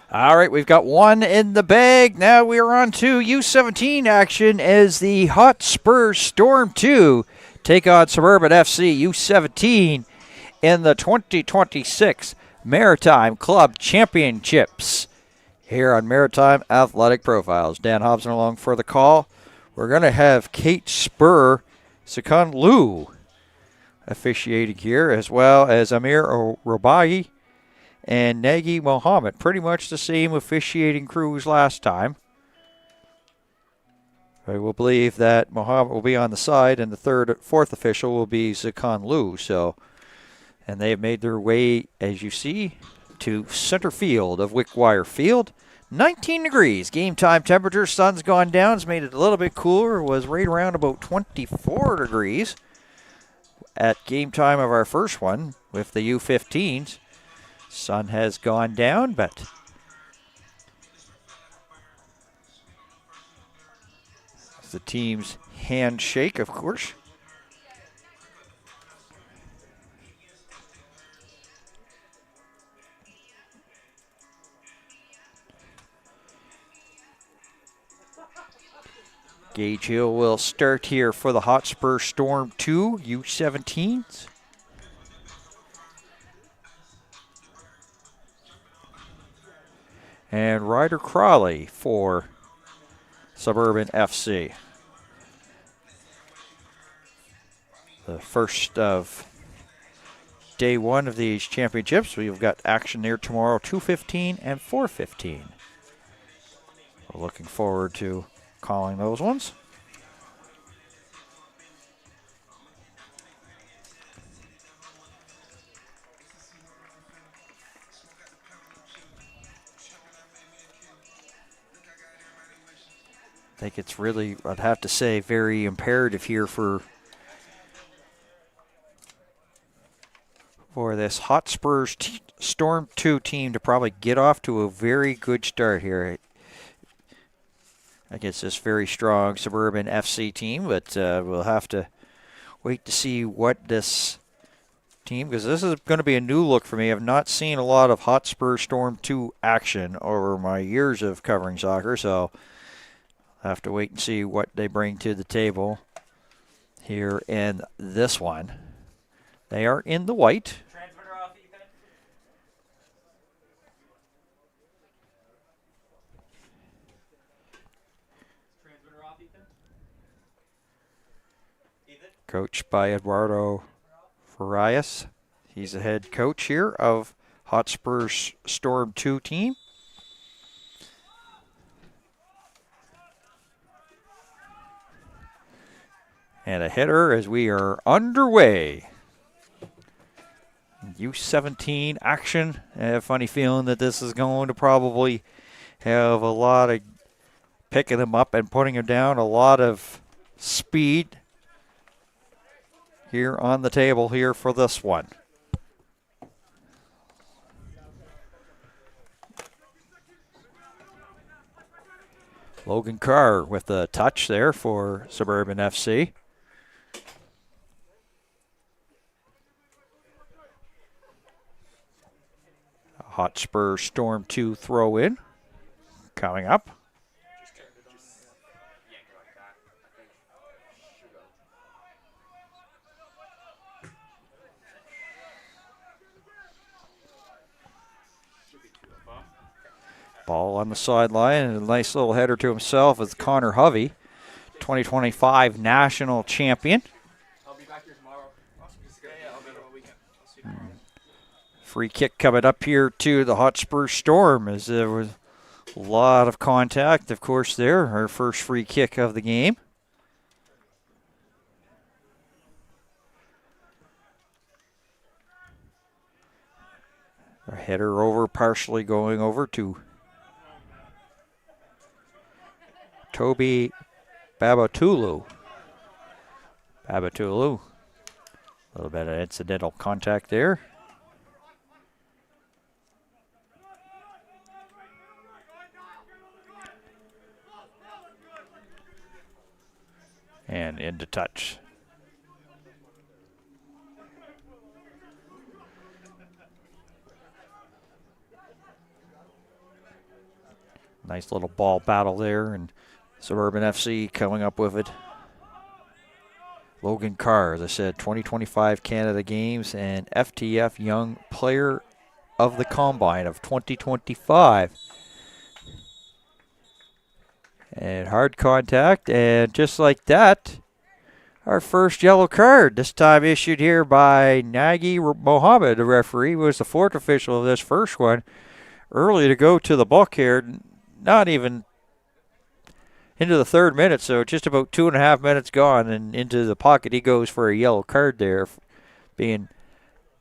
All right, we've got one in the bag. Now we're on to U17 action as the Hotspurs Storm 2 take on Suburban FC U17 in the 2026 Maritime Club Championships here on Maritime Athletic Profiles. Dan Hobson along for the call. We're going to have Kate Spur, Sakun Liu officiating here, as well as Amir Robai and Nagy Mohammed. Pretty much the same officiating crews last time. I will believe that Mohammed will be on the side, and the fourth official will be Sakun Liu. And they've made their way, as you see, to center field of Wickwire Field. 19 degrees. Game time temperature. Sun's gone down. It's made it a little bit cooler. It was right around about 24 degrees at game time of our first one with the U15s. Sun has gone down, but it's the team's handshake, of course. Gage Hill will start here for the Hotspur Storm 2 U17s. And Ryder Crawley for Suburban FC. The first of day one of these championships. We've got action there tomorrow, 2:15 and 4:15. We're looking forward to calling those ones. I think it's really, I'd have to say, very imperative here for this Hotspurs Storm 2 team to probably get off to a very good start here against this very strong Suburban FC team, but we'll have to wait to see what this team, because this is going to be a new look for me. I've not seen a lot of Hotspur Storm 2 action over my years of covering soccer, so I'll have to wait and see what they bring to the table here in this one. They are in the white. Coached by Eduardo Farias. He's the head coach here of Hotspur's Storm 2 team. And a hitter as we are underway. U17 action. I have a funny feeling that this is going to probably have a lot of picking them up and putting them down, a lot of speed here on the table here for this one. Logan Carr with a touch there for Suburban FC. Hotspur Storm 2 throw in coming up. Ball on the sideline, and a nice little header to himself is Connor Hovey, 2025 national champion. I'll be back here tomorrow. I'll be here all weekend. Free kick coming up here to the Hotspur Storm, as there was a lot of contact, of course, there. Our first free kick of the game. A header over, partially going over to Toby Babatulu. A little bit of incidental contact there. And into touch. Nice little ball battle there, and Suburban FC coming up with it. Logan Carr, as I said, 2025 Canada Games and FTF Young Player of the Combine of 2025. And hard contact, and just like that, our first yellow card, this time issued here by Nagy Mohammed, the referee, was the fourth official of this first one. Early to go to the book here, not even into the third minute, so just about 2.5 minutes gone, and into the pocket he goes for a yellow card there, being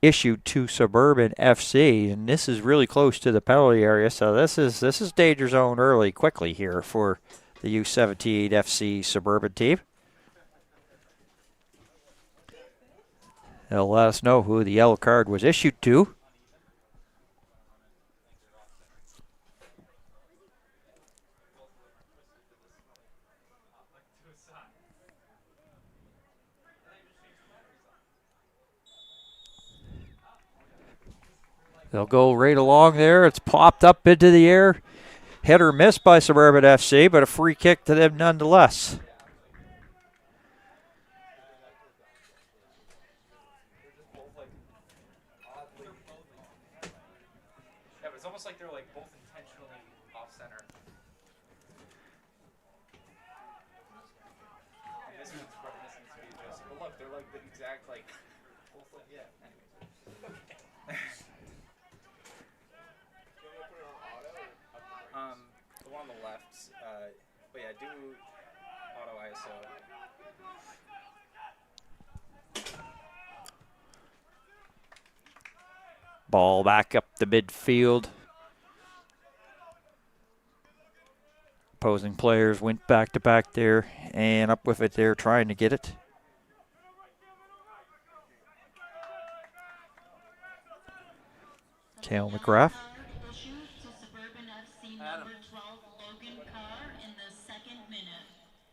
issued to Suburban FC, and this is really close to the penalty area, so this is danger zone early, quickly here for the U17 FC Suburban team. They'll let us know who the yellow card was issued to. They'll go right along there. It's popped up into the air. Hit or miss by Suburban FC, but a free kick to them nonetheless. Yeah, but it's almost like they're like both intentionally off center. And this one's from this speed just. But look, they're like the exact like both like yeah. The one on the left, but yeah, do auto ISO. Ball back up the midfield. Opposing players went back to back there and up with it there, trying to get it. Cale McGrath.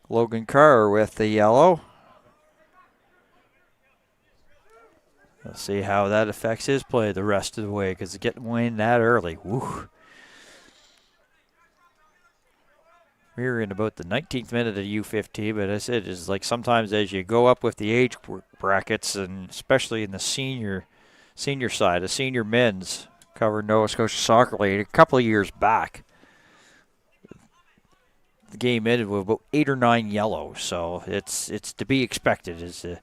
Logan Carr with the yellow. Let's see how that affects his play the rest of the way, because getting wind that early. Woo. We're in about the 19th minute of U15, but as I said, it's like sometimes as you go up with the age brackets, and especially in the senior side, the senior men's, covered Nova Scotia Soccer League a couple of years back. The game ended with about 8 or 9 yellows, so it's to be expected. The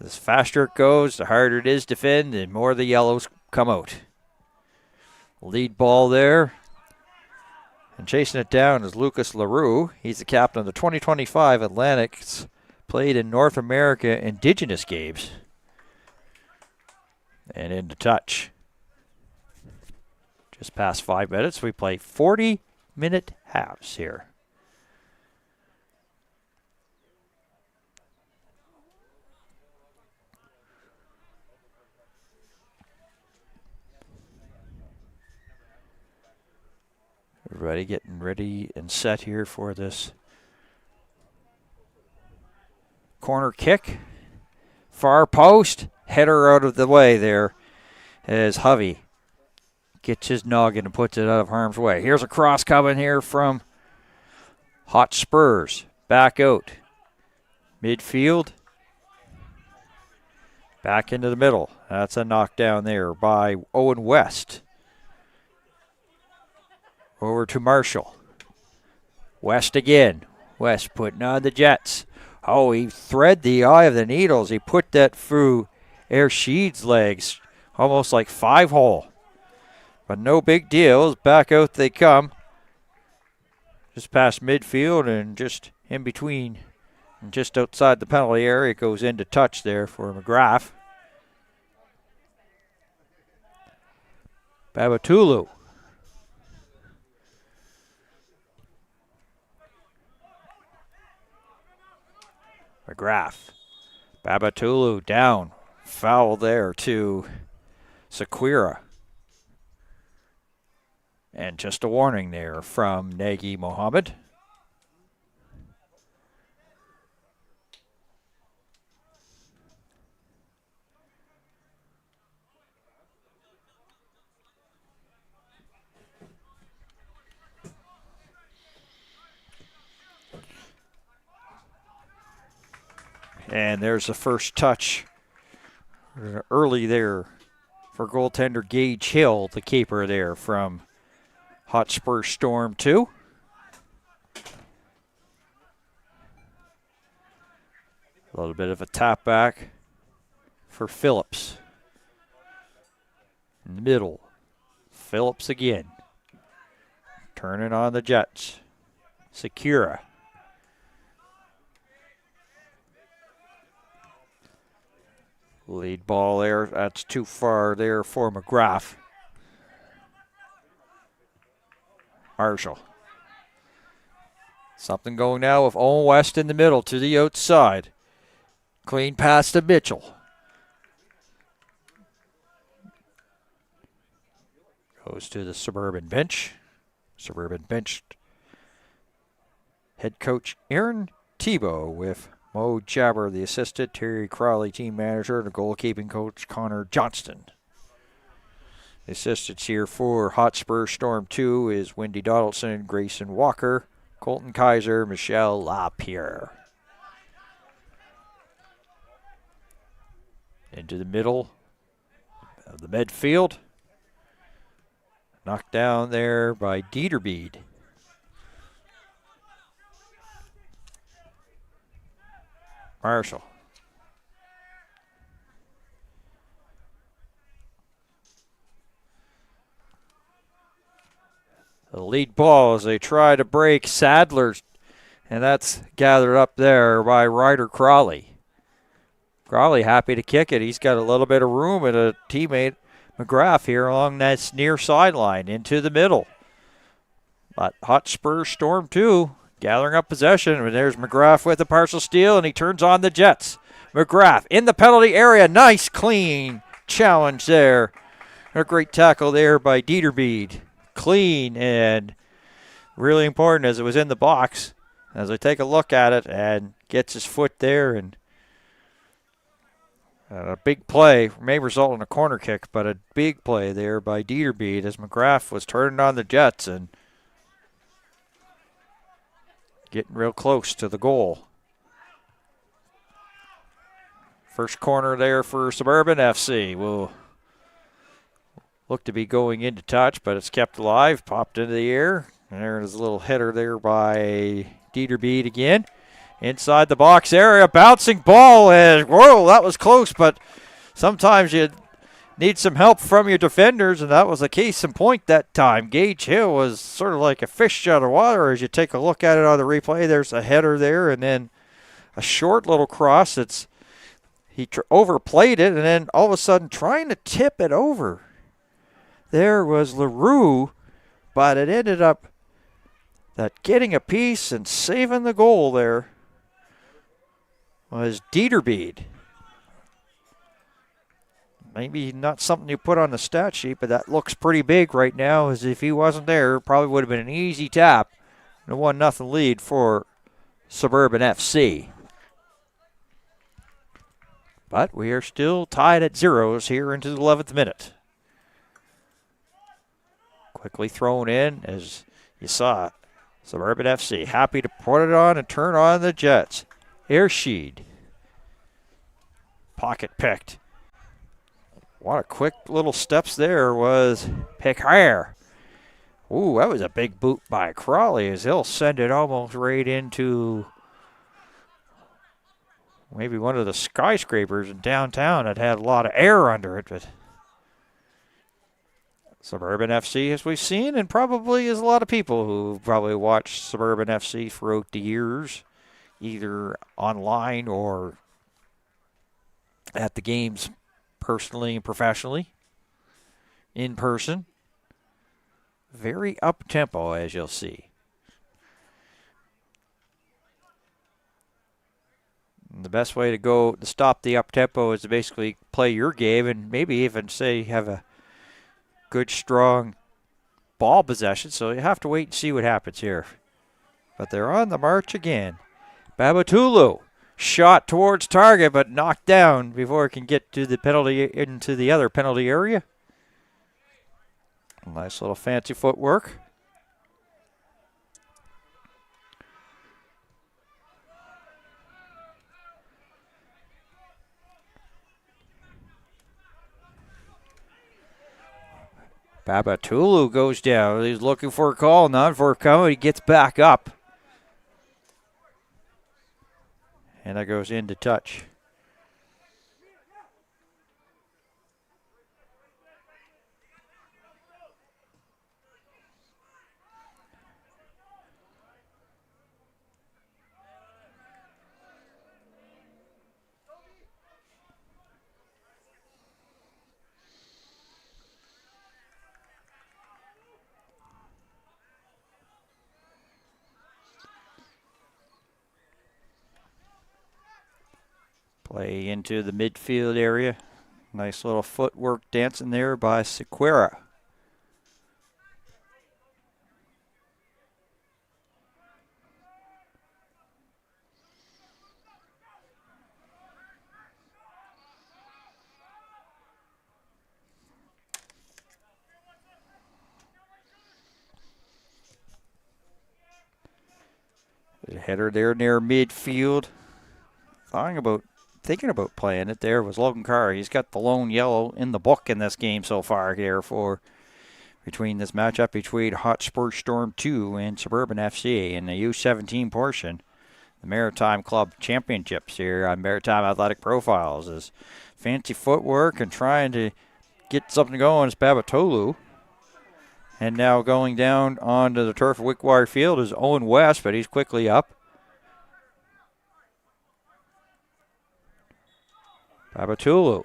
faster it goes, the harder it is to defend, and more of the yellows come out. Lead ball there. And chasing it down is Lucas LaRue. He's the captain of the 2025 Atlantics, played in North America Indigenous Games. And into touch. Just past 5 minutes. We play 40-minute halves here. Everybody getting ready and set here for this corner kick. Far post. Header out of the way there as Hovey gets his noggin and puts it out of harm's way. Here's a cross coming here from Hotspurs. Back out. Midfield. Back into the middle. That's a knockdown there by Owen West. Over to Marshall. West again. West putting on the Jets. Oh, he thread the eye of the needles. He put that through Sheed's legs. Almost like 5-hole. But no big deal. Back out they come. Just past midfield and just in between. And just outside the penalty area. It goes into touch there for McGrath. Babatulu. McGrath. Babatulu down. Foul there to Sequeira. And just a warning there from Nagy Mohammed. And there's the first touch early there for goaltender Gage Hill, the keeper there from Hotspurs Storm 2. A little bit of a tap back for Phillips. In the middle, Phillips again. Turning on the Jets. Secura. Lead ball there. That's too far there for McGrath. Marshall. Something going now with Owen West in the middle to the outside. Clean pass to Mitchell. Goes to the Suburban bench. Suburban bench. Head coach Aaron Tebow with Mo Jabber, the assistant, Terry Crowley, team manager, and the goalkeeping coach Connor Johnston. The assistants here for Hotspur Storm 2 is Wendy Donaldson, Grayson Walker, Colton Kaiser, Michelle LaPierre. Into the middle of the midfield. Knocked down there by Dieterbeed. Marshall. The lead ball as they try to break Sadler's, and that's gathered up there by Ryder Crawley. Crawley happy to kick it. He's got a little bit of room and a teammate, McGrath, here along that near sideline into the middle. But Hotspur Storm 2 gathering up possession, and there's McGrath with a partial steal, and he turns on the Jets. McGrath in the penalty area. Nice, clean challenge there. A great tackle there by Dieterbeed. Clean and really important as it was in the box. As I take a look at it and gets his foot there, and a big play may result in a corner kick, but a big play there by Dieterbeed as McGrath was turning on the Jets and getting real close to the goal. First corner there for Suburban FC. Will look to be going into touch, but it's kept alive, popped into the air. And there's a little header there by Dieterbeed again. Inside the box area, bouncing ball, and whoa, that was close, but sometimes you need some help from your defenders, and that was a case in point that time. Gage Hill was sort of like a fish out of water as you take a look at it on the replay. There's a header there, and then a short little cross. He overplayed it, and then all of a sudden trying to tip it over. There was LaRue, but it ended up that getting a piece and saving the goal there was Dieterbeed. Maybe not something you put on the stat sheet, but that looks pretty big right now, as if he wasn't there, probably would have been an easy tap. And a 1-0 lead for Suburban FC. But we are still tied at zeros here into the 11th minute. Quickly thrown in, as you saw. Suburban FC happy to put it on and turn on the Jets. Airsheed. Pocket picked. What a quick little steps there was Pickhair. Ooh, that was a big boot by Crawley as he'll send it almost right into maybe one of the skyscrapers in downtown that had a lot of air under it, but Suburban FC, as we've seen, and probably is a lot of people who probably watched Suburban FC throughout the years, either online or at the games personally and professionally, in person. Very up-tempo, as you'll see. And the best way to stop the up-tempo is to basically play your game and maybe even say have a good, strong ball possession, so you have to wait and see what happens here. But they're on the march again. Babatulu, shot towards target, but knocked down before it can get to the penalty, into the other penalty area. Nice little fancy footwork. Babatulu goes down. He's looking for a call, not for a coming. He gets back up. And that goes into touch. Play into the midfield area. Nice little footwork dancing there by Sequeira. The header there near midfield. Thinking about playing it there was Logan Carr. He's got the lone yellow in the book in this game so far here between this matchup between Hotspurs Storm 2 and Suburban FC in the U17 portion. The Maritime Club Championships here on Maritime Athletic Profiles is fancy footwork and trying to get something going is Babatolu. And now going down onto the turf of Wickwire Field is Owen West, but he's quickly up. Babatulu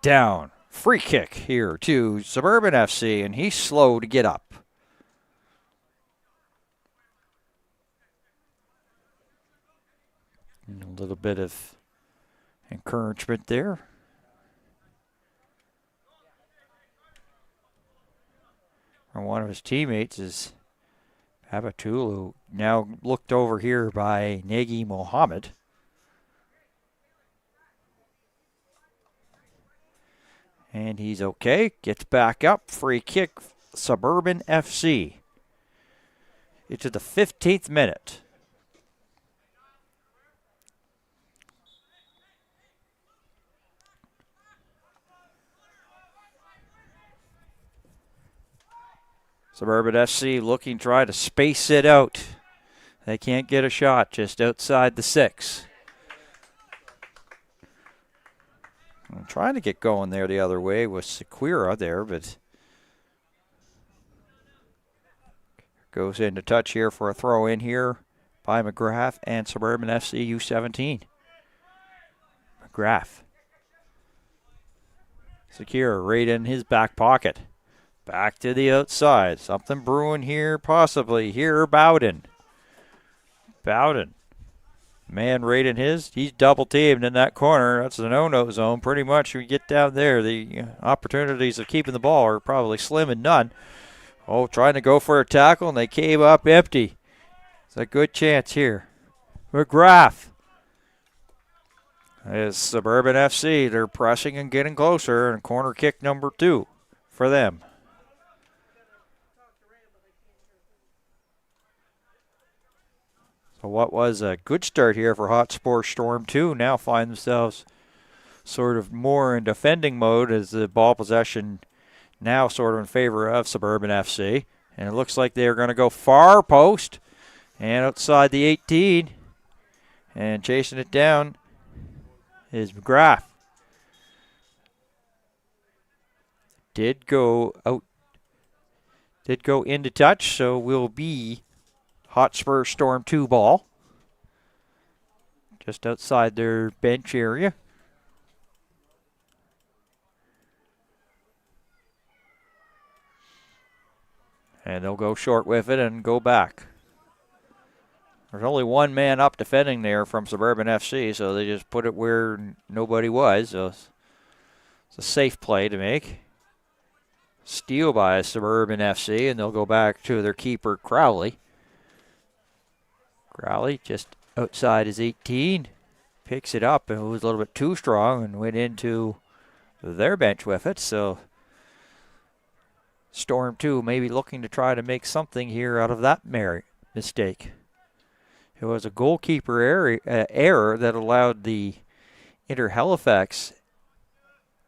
down. Free kick here to Suburban FC, and he's slow to get up. And a little bit of encouragement there. And one of his teammates is Babatulu, now looked over here by Nagy Mohammed. And he's okay. Gets back up. Free kick, Suburban FC. Into the 15th minute. Suburban FC looking to try to space it out. They can't get a shot just outside the 6. I'm trying to get going there the other way with Sequeira there, but goes into touch here for a throw in here by McGrath and Suburban FC U17. McGrath. Sequeira right in his back pocket. Back to the outside. Something brewing here, possibly. Here, Bowden. Man right in his. He's double teamed in that corner. That's the no-no zone. Pretty much we get down there, the opportunities of keeping the ball are probably slim and none. Oh, trying to go for a tackle, and they came up empty. It's a good chance here. McGrath. Is Suburban FC. They're pressing and getting closer, and corner kick number 2 for them. So what was a good start here for Hotspur Storm 2 now find themselves sort of more in defending mode as the ball possession now sort of in favor of Suburban FC. And it looks like they're going to go far post and outside the 18. And chasing it down is McGrath. Did go into touch, so will be Hotspur Storm 2 ball. Just outside their bench area. And they'll go short with it and go back. There's only one man up defending there from Suburban FC, so they just put it where nobody was. So it's a safe play to make. Steal by Suburban FC, and they'll go back to their keeper, Crowley. Crowley just outside his 18. Picks it up, and it was a little bit too strong and went into their bench with it. So Storm 2 maybe looking to try to make something here out of that mistake. It was a goalkeeper error that allowed the Inter Halifax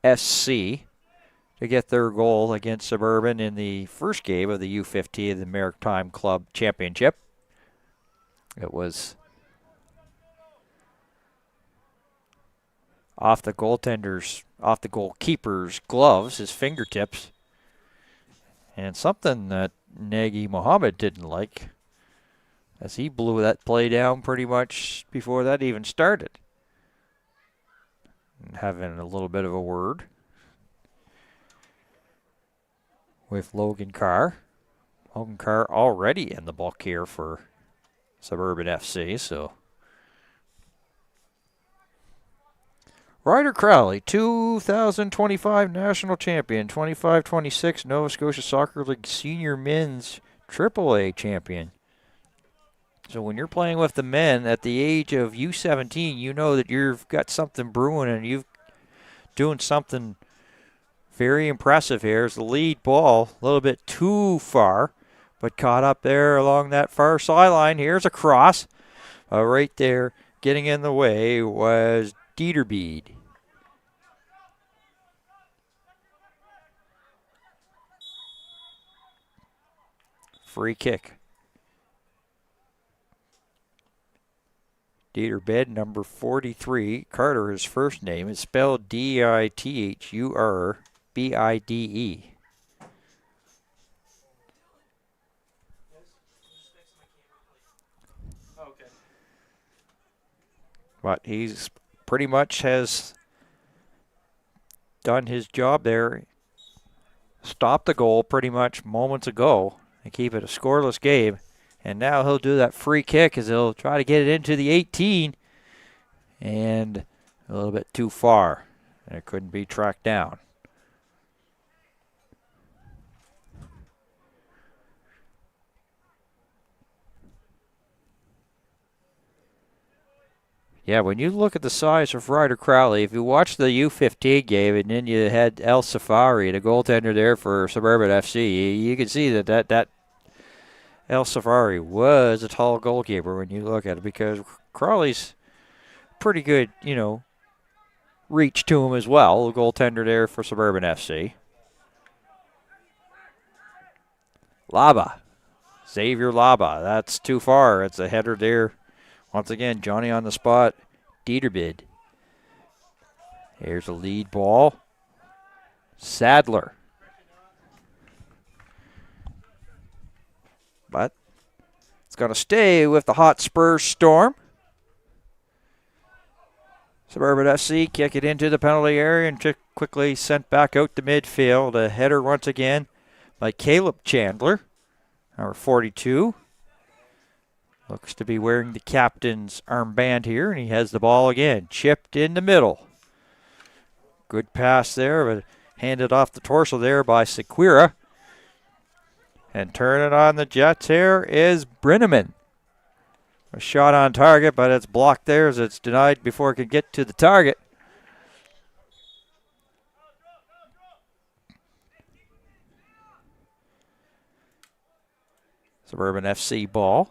SC to get their goal against Suburban in the first game of the U15 of the Maritime Club Championship. It was off the goalkeeper's gloves, his fingertips. And something that Nagy Mohammed didn't like, as he blew that play down pretty much before that even started. And having a little bit of a word with Logan Carr. Logan Carr already in the book here for Suburban FC, so. Ryder Crowley, 2025 national champion, 25-26 Nova Scotia Soccer League senior men's AAA champion. So when you're playing with the men at the age of U17, you know that you've got something brewing and you've doing something very impressive here. As the lead ball, a little bit too far, but caught up there along that far sideline. Here's a cross. Right there, getting in the way was Dieterbeed. Free kick. Dieterbed, number 43. Carter, his first name, is spelled Dithurbbide. Okay. But he's pretty much has done his job there. Stopped the goal pretty much moments ago and keep it a scoreless game. And now he'll do that free kick as he'll try to get it into the 18. And a little bit too far. And it couldn't be tracked down. Yeah, when you look at the size of Ryder Crowley, if you watch the U15 game and then you had El Safari, the goaltender there for Suburban FC, you can see that El Safari was a tall goalkeeper when you look at it, because Crowley's pretty good, reach to him as well, the goaltender there for Suburban FC. Laba. Xavier Laba. That's too far. It's a header there. Once again, Johnny on the spot. Dieterbid. Here's a lead ball. Sadler. But it's going to stay with the Hotspurs Storm. Suburban FC kick it into the penalty area and quickly sent back out to midfield. A header once again by Caleb Chandler, number 42. Looks to be wearing the captain's armband here, and he has the ball again. Chipped in the middle. Good pass there, but handed off the torso there by Sequira. And turning on the Jets here is Brenneman. A shot on target, but it's blocked there as it's denied before it can get to the target. Suburban FC ball.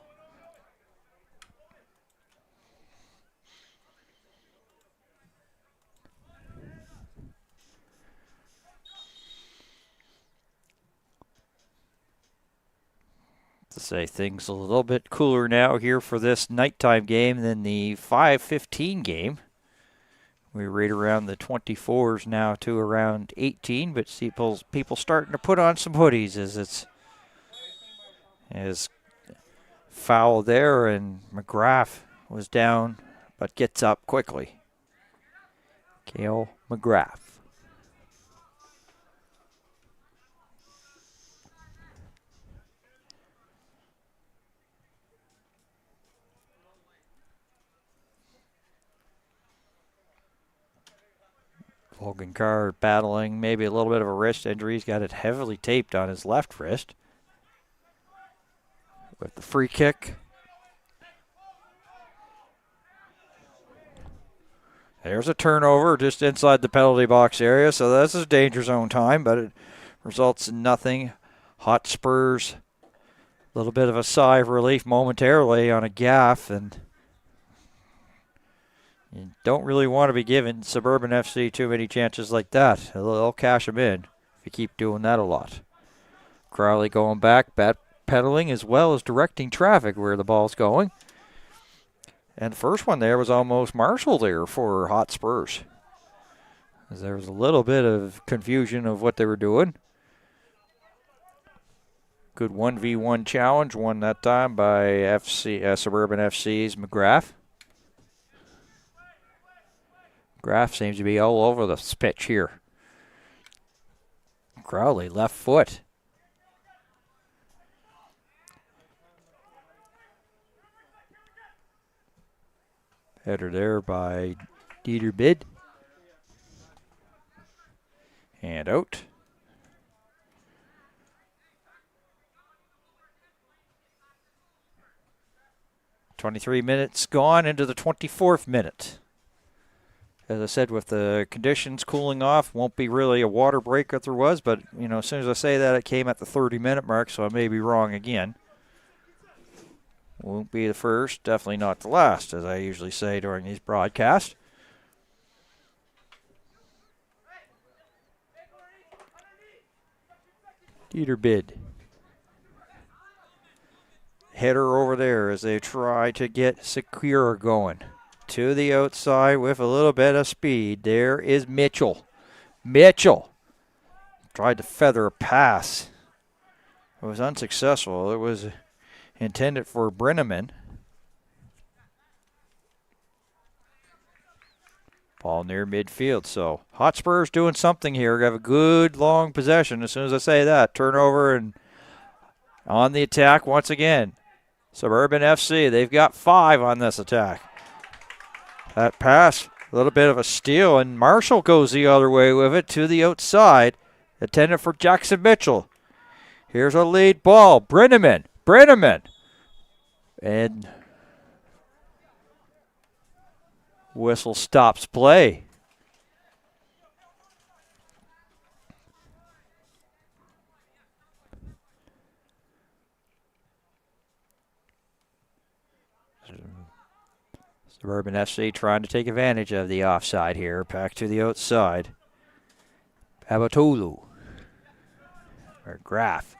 To say things a little bit cooler now here for this nighttime game than the 5:15 game. We're right around the 24s now to around 18, but see people starting to put on some hoodies as foul there, and McGrath was down but gets up quickly. Cale McGrath. Logan Carr battling maybe a little bit of a wrist injury. He's got it heavily taped on his left wrist. With the free kick. There's a turnover just inside the penalty box area, so that's a danger zone time, but it results in nothing. Hotspurs, a little bit of a sigh of relief momentarily on a gaff, and you don't really want to be giving Suburban FC too many chances like that. They'll cash them in if you keep doing that a lot. Crowley going back, pedaling as well as directing traffic where the ball's going. And the first one there was almost Marshall there for Hotspurs. As there was a little bit of confusion of what they were doing. Good 1v1 challenge, won that time by Suburban FC's McGrath. McGrath seems to be all over the pitch here. Crowley, left foot. Header there by Dieter Bid. And out. .23 minutes gone into the 24th minute. As I said, with the conditions cooling off, won't be really a water break that there was, but, you know, as soon as I say that, it came at the 30-minute mark, so I may be wrong again. Won't be the first, definitely not the last, as I usually say during these broadcasts. Dieter Bid. Header over there as they try to get Secure going. To the outside with a little bit of speed. There is Mitchell. Mitchell tried to feather a pass. It was unsuccessful. It was intended for Brenneman. Ball near midfield. So Hotspurs doing something here. Have a good long possession. As soon as I say that, turnover and on the attack once again. Suburban FC, they've got 5 on this attack. That pass, a little bit of a steal, and Marshall goes the other way with it to the outside. Intended for Jackson Mitchell. Here's a lead ball. Brenneman. And whistle stops play. Suburban FC trying to take advantage of the offside here. Back to the outside. Babatulu. Or Graff.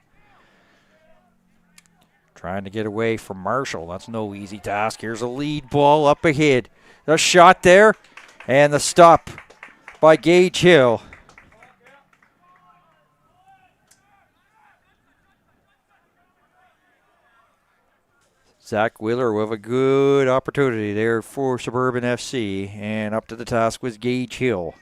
Trying to get away from Marshall. That's no easy task. Here's a lead ball up ahead. The shot there. And the stop by Gage Hill. Zach Wheeler with a good opportunity there for Suburban FC. And up to the task was Gage Hill.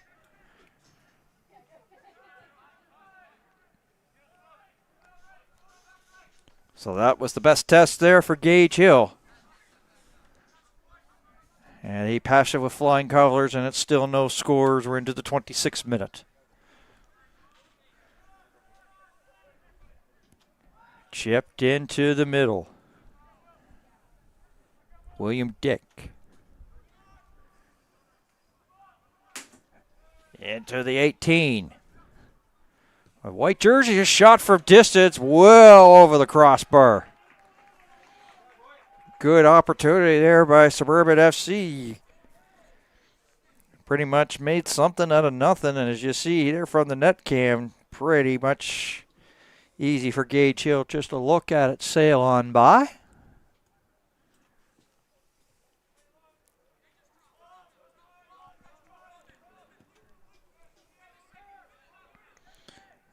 So that was the best test there for Gage Hill. And he passed it with flying colors, and it's still no scores. We're into the 26th minute. Chipped into the middle. William Dick. Into the 18. A white jersey is shot from distance, well over the crossbar. Good opportunity there by Suburban FC. Pretty much made something out of nothing, and as you see there from the net cam, pretty much easy for Gage Hill just to look at it sail on by.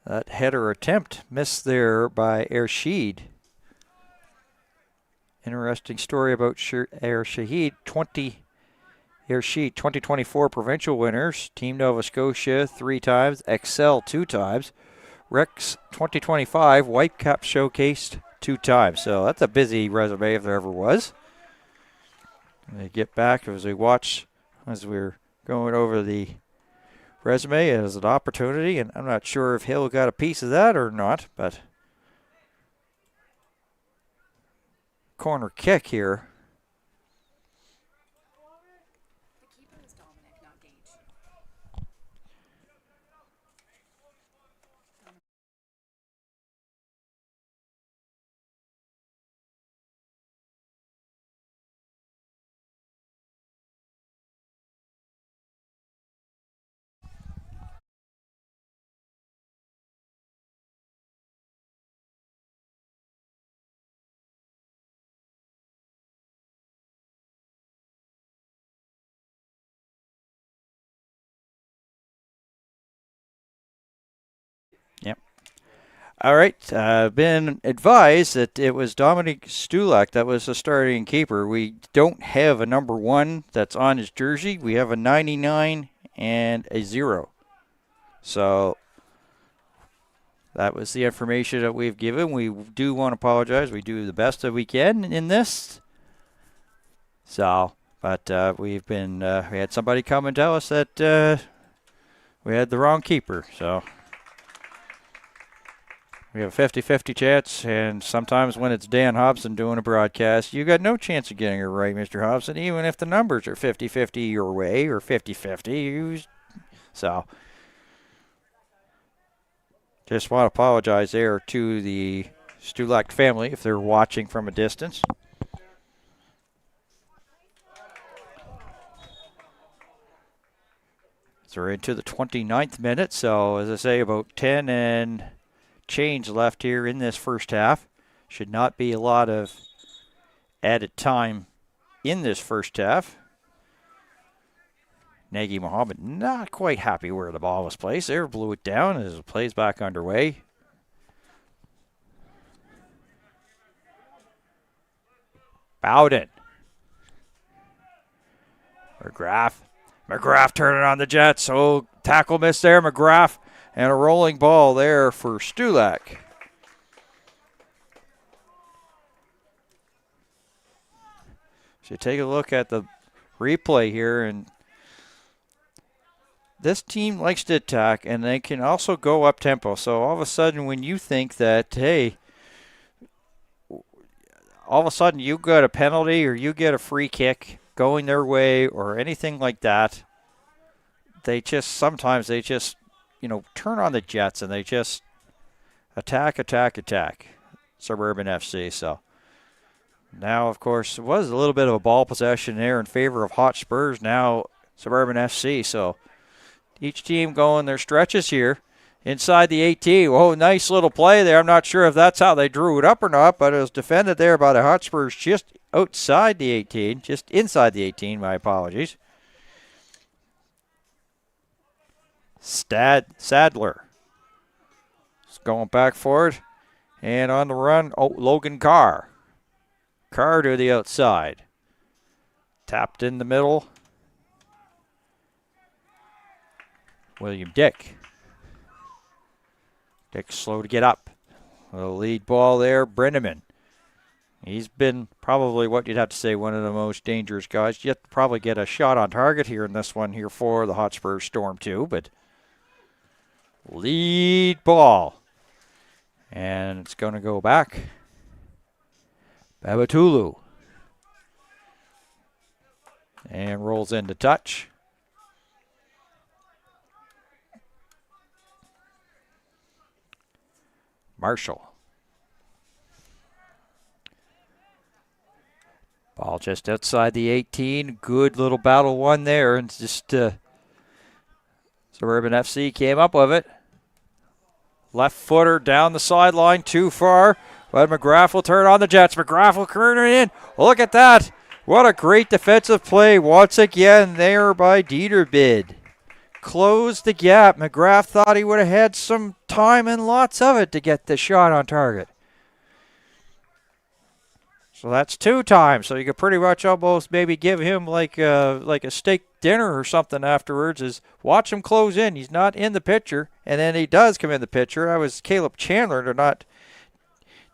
That header attempt missed there by Ershid. Interesting story about Ershid. 2024 provincial winners. Team Nova Scotia 3 times. Excel 2 times. Rex 2025 Whitecap showcased 2 times. So that's a busy resume if there ever was. And they get back as we watch, as we're going over the resume as an opportunity, and I'm not sure if Hill got a piece of that or not, but corner kick here. All right. I've been advised that it was Dominic Stulak that was the starting keeper. We don't have a number 1 that's on his jersey. We have a 99 and a 0. So that was the information that we've given. We do want to apologize. We do the best that we can in this. So, but we had somebody come and tell us that we had the wrong keeper. So we have a 50-50 chance, and sometimes when it's Dan Hobson doing a broadcast, you got no chance of getting it right, Mr. Hobson, even if the numbers are 50-50 your way or 50-50. So just want to apologize there to the Stulak family if they're watching from a distance. So we're into the 29th minute, so as I say, about 10 and change left here in this first half. Should not be a lot of added time in this first half. Nagy Mohammed not quite happy where the ball was placed there. Blew it down as it plays back underway. Bowden. McGrath turning on the Jets. Oh, tackle miss there, McGrath. And a rolling ball there for Stulak. So take a look at the replay here, and this team likes to attack, and they can also go up tempo. So all of a sudden, when you think that, hey, all of a sudden you got a penalty or you get a free kick going their way or anything like that, sometimes they just turn on the Jets and they just attack Suburban FC. So now, of course, it was a little bit of a ball possession there in favor of Hotspurs. Now Suburban FC. So each team going their stretches here inside the 18. Oh, nice little play there. I'm not sure if that's how they drew it up or not, but it was defended there by the Hotspurs just outside the 18, just inside the 18. My apologies. Sadler is going back for it. And on the run, Logan Carr. Carr to the outside. Tapped in the middle. William Dick. Dick slow to get up. The lead ball there, Brenneman. He's been probably what you'd have to say one of the most dangerous guys. Yet to probably get a shot on target here in this one here for the Hotspurs Storm 2, but lead ball. And it's going to go back. Babatulu. And rolls into touch. Marshall. Ball just outside the 18. Good little battle won there. And just Suburban FC came up with it. Left footer down the sideline, too far. But McGrath will turn on the Jets. McGrath will turn it in. Look at that. What a great defensive play once again there by Dieterbid. Closed the gap. McGrath thought he would have had some time and lots of it to get the shot on target. So that's 2 times. So you could pretty much almost maybe give him like a steak dinner or something afterwards. Is watch him close in. He's not in the picture, and then he does come in the picture. That was Caleb Chandler, not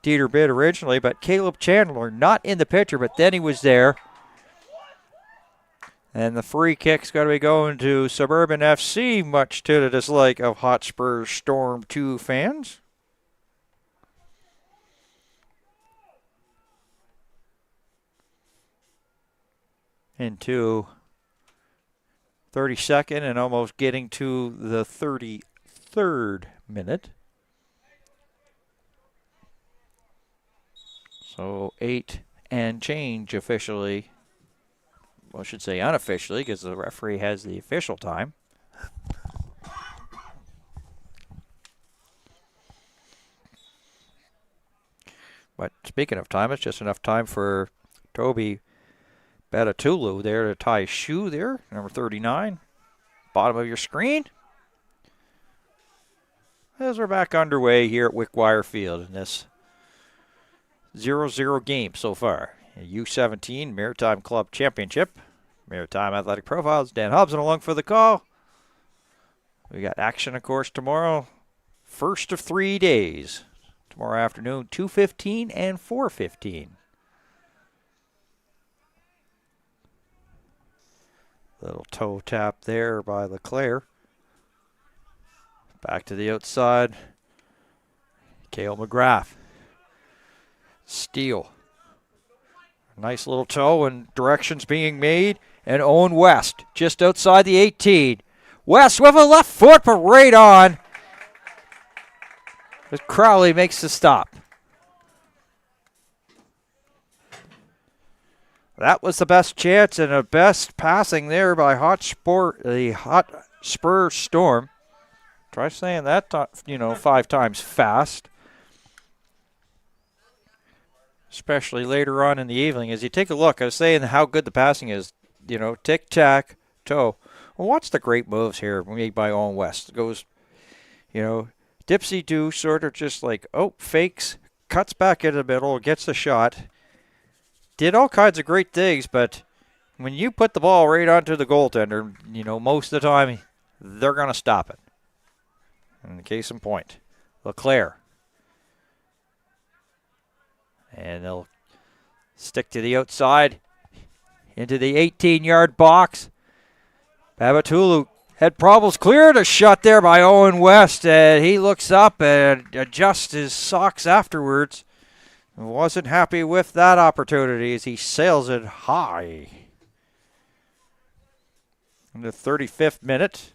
Dieterbid originally, but Caleb Chandler not in the picture, but then he was there. And the free kick's going to be going to Suburban FC, much to the dislike of Hotspurs Storm 2 fans. Into 32nd and almost getting to the 33rd minute. So 8 and change officially. Well, I should say unofficially because the referee has the official time. But speaking of time, it's just enough time for Toby Batatulu there to tie his shoe there, number 39. Bottom of your screen. as we're back underway here at Wickwire Field in this 0-0 game so far. U17 Maritime Club Championship. Maritime Athletic Profiles. Dan Hobson along for the call. We got action, of course, tomorrow. First of 3 days. Tomorrow afternoon, 2:15 and 4:15. Little toe tap there by LeClaire. Back to the outside. Cale McGrath. Steele. Nice little toe and directions being made. And Owen West just outside the 18. West with a left foot, but right on. As Crowley makes the stop. That was the best chance and the best passing there by the Hotspur Storm. Try saying that, 5 times fast. Especially later on in the evening. As you take a look, I was saying how good the passing is. Tic-tac, toe. Well, watch the great moves here made by Owen West. It goes, dipsy-do, sort of just like, fakes, cuts back into the middle, gets the shot. Did all kinds of great things, but when you put the ball right onto the goaltender, most of the time, they're going to stop it. In the case in point, LeClaire. And they'll stick to the outside into the 18-yard box. Babatulu had problems clearing a shot there by Owen West, and he looks up and adjusts his socks afterwards. Wasn't happy with that opportunity as he sails it high. In the 35th minute.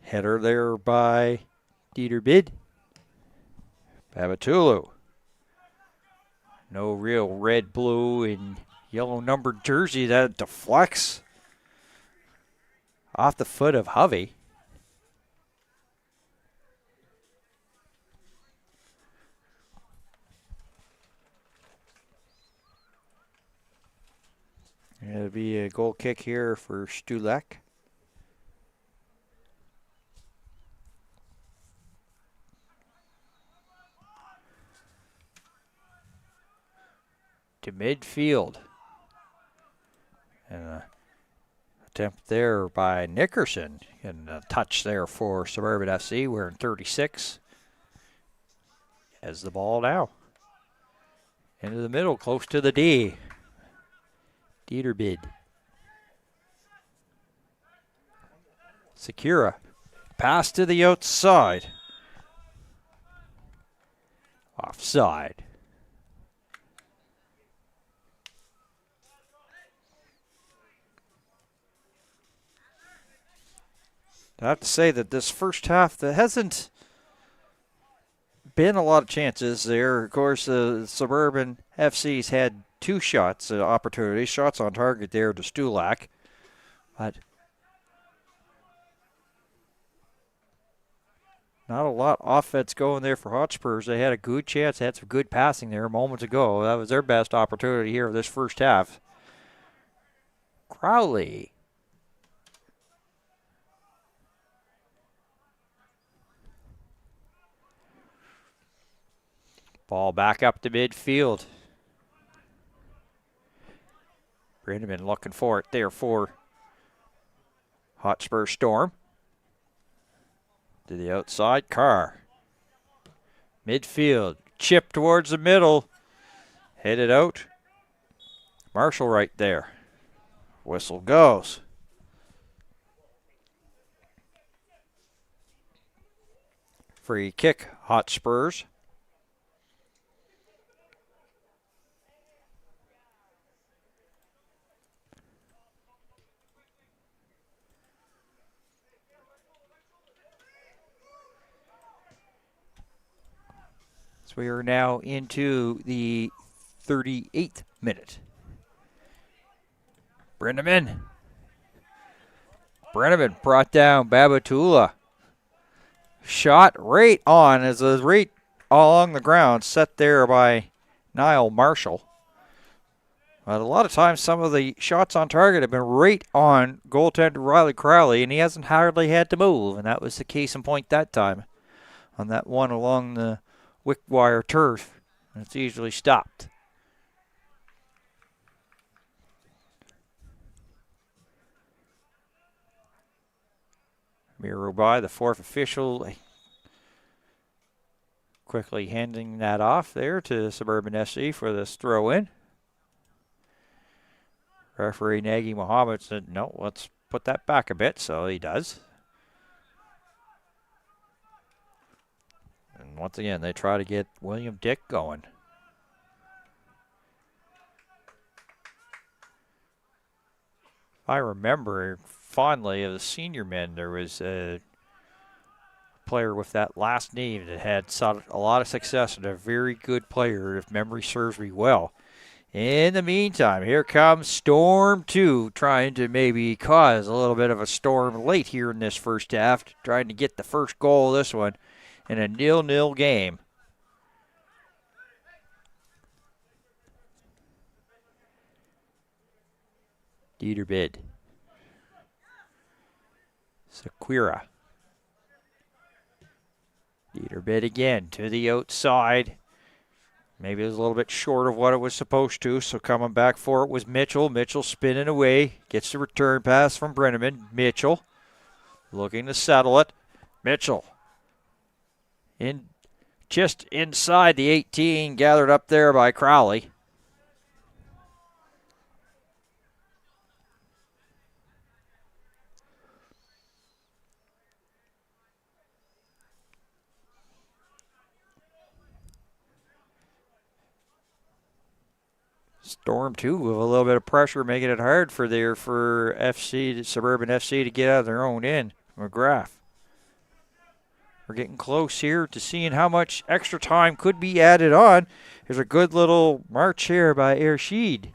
Header there by Dieter Bid. Babatulu. No real red, blue, and yellow numbered jersey that deflects off the foot of Hovey. It'll be a goal kick here for Stulak. To midfield. And an attempt there by Nickerson. And a touch there for Suburban FC. We're in 36. Has the ball now. Into the middle, close to the D. Dieter Bid. Secura. Pass to the outside. Offside. I have to say that this first half, there hasn't been a lot of chances there. Of course, Suburban FC's had 2 shots, opportunities, shots on target there to Stulak. But not a lot of offense going there for Hotspurs. They had a good chance, had some good passing there moments ago. That was their best opportunity here this first half. Crowley. Ball back up to midfield. Brenneman looking for it there for Hotspur Storm. To the outside, Carr. Midfield, chip towards the middle. Headed out. Marshall right there. Whistle goes. Free kick, Hotspurs. We are now into the 38th minute. Brenneman brought down Babatula. Shot right on as a right along the ground, set there by Niall Marshall. But a lot of times some of the shots on target have been right on goaltender Riley Crowley, and he hasn't hardly had to move, and that was the case in point that time on that one along the wick wire turf. It's easily stopped. Miro by the fourth official, quickly handing that off there to Suburban FC for this throw-in. Referee Nagy Mohammed said, no, let's put that back a bit, so he does. And once again, they try to get William Dick going. I remember fondly of the senior men, there was a player with that last name that had a lot of success and a very good player, if memory serves me well. In the meantime, here comes Storm 2, trying to maybe cause a little bit of a storm late here in this first half, trying to get the first goal of this one in a 0-0 game. Dieterbid. Sequira. Dieterbid again to the outside. Maybe it was a little bit short of what it was supposed to, so coming back for it was Mitchell. Mitchell spinning away. Gets the return pass from Brenneman. Mitchell looking to settle it. Mitchell in just inside the 18, gathered up there by Crowley. Storm 2 with a little bit of pressure, making it hard for Suburban FC to get out of their own end. McGrath. We're getting close here to seeing how much extra time could be added on. There's a good little march here by Ershid.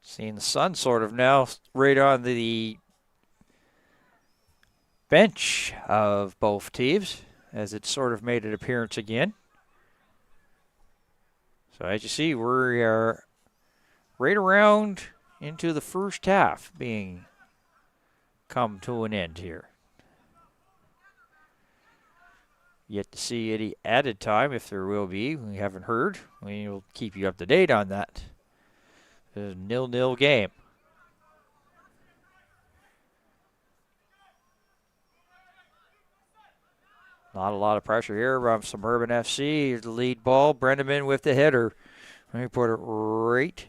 Seeing the sun sort of now right on the bench of both teams as it sort of made an appearance again. So as you see, we are right around into the first half being come to an end here. Yet to see any added time, if there will be. We haven't heard. We will keep you up to date on that. It's a 0-0 game. Not a lot of pressure here from Suburban FC. Here's the lead ball. Brenneman with the header. Let me put it right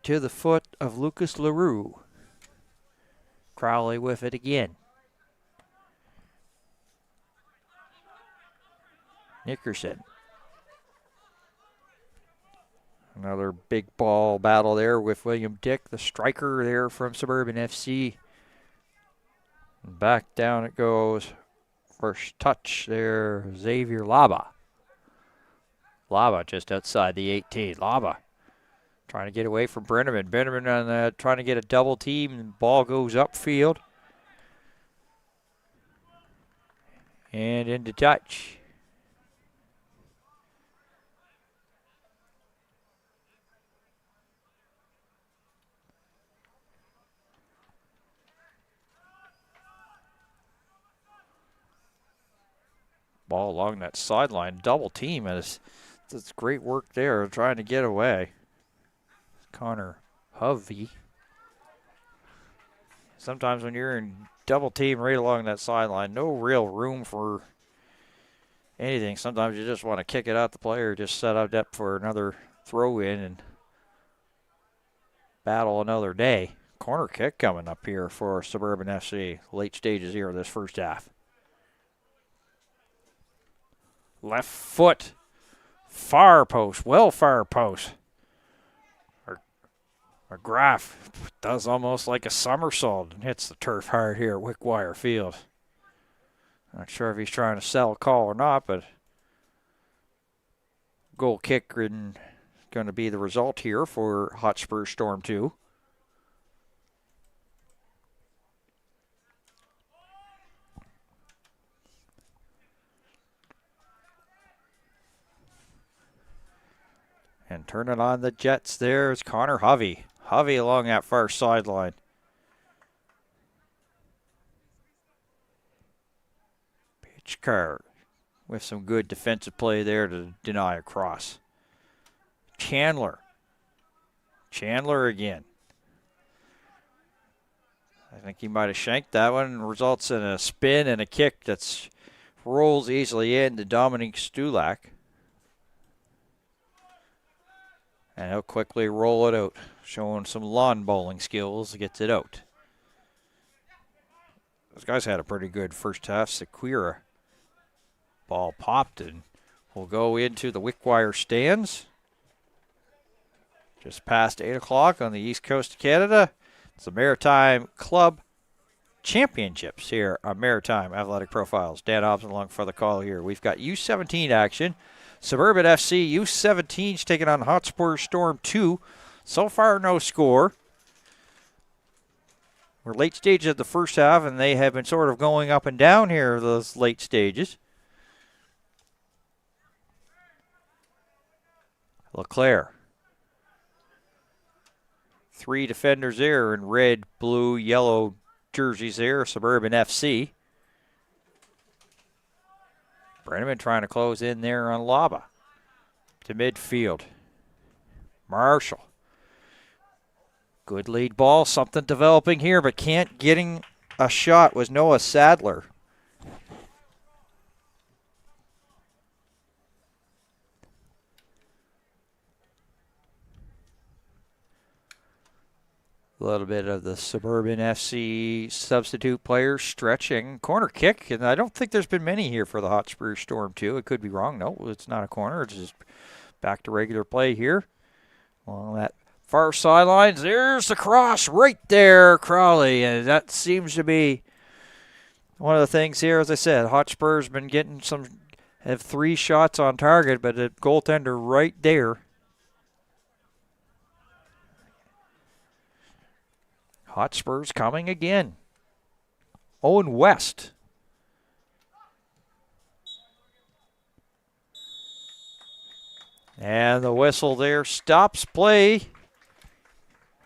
to the foot of Lucas LaRue. Crowley with it again. Nickerson. Another big ball battle there with William Dick, the striker there from Suburban FC. Back down it goes. First touch there, Xavier Laba. Laba just outside the 18. Laba trying to get away from Brenneman. Brenneman trying to get a double team, and ball goes upfield. And into touch. Ball along that sideline, double team. That's great work there, trying to get away. Connor Hovey. Sometimes when you're in double team right along that sideline, no real room for anything. Sometimes you just want to kick it out the player, just set up depth for another throw in and battle another day. Corner kick coming up here for Suburban FC. Late stages here of this first half. Left foot, far post, far post. McGrath does almost like a somersault and hits the turf hard here at Wickwire Field. Not sure if he's trying to sell a call or not, but goal kick and going to be the result here for Hotspurs Storm 2. And turning on the Jets there is Connor Hovey. Hovey along that far sideline. Pitch card with some good defensive play there to deny a cross. Chandler again. I think he might have shanked that one. Results in a spin and a kick that rolls easily into Dominique Stulak. And he'll quickly roll it out, showing some lawn bowling skills, gets it out. Those guys had a pretty good first half. Sequeira. Ball popped and will go into the Wickwire stands. Just past 8 o'clock on the east coast of Canada. It's the Maritime Club Championships here on Maritime Athletic Profiles. Dan Hobson along for the call here. We've got U17 action. Suburban FC U17's taking on Hotspurs Storm 2. So far, no score. We're late stages of the first half, and they have been sort of going up and down here, those late stages. LeClaire. 3 defenders there in red, blue, yellow jerseys there, Suburban FC. Brenneman trying to close in there on Laba to midfield. Marshall. Good lead ball, something developing here, but can't getting a shot was Noah Sadler. A little bit of the Suburban FC substitute players stretching. Corner kick, and I don't think there's been many here for the Hotspurs Storm 2. It could be wrong. No, it's not a corner. It's just back to regular play here. Along that far sidelines, there's the cross right there, Crowley. And that seems to be one of the things here. As I said, Hotspurs been getting have 3 shots on target, but the goaltender right there. Hotspurs coming again. Owen West. And the whistle there stops play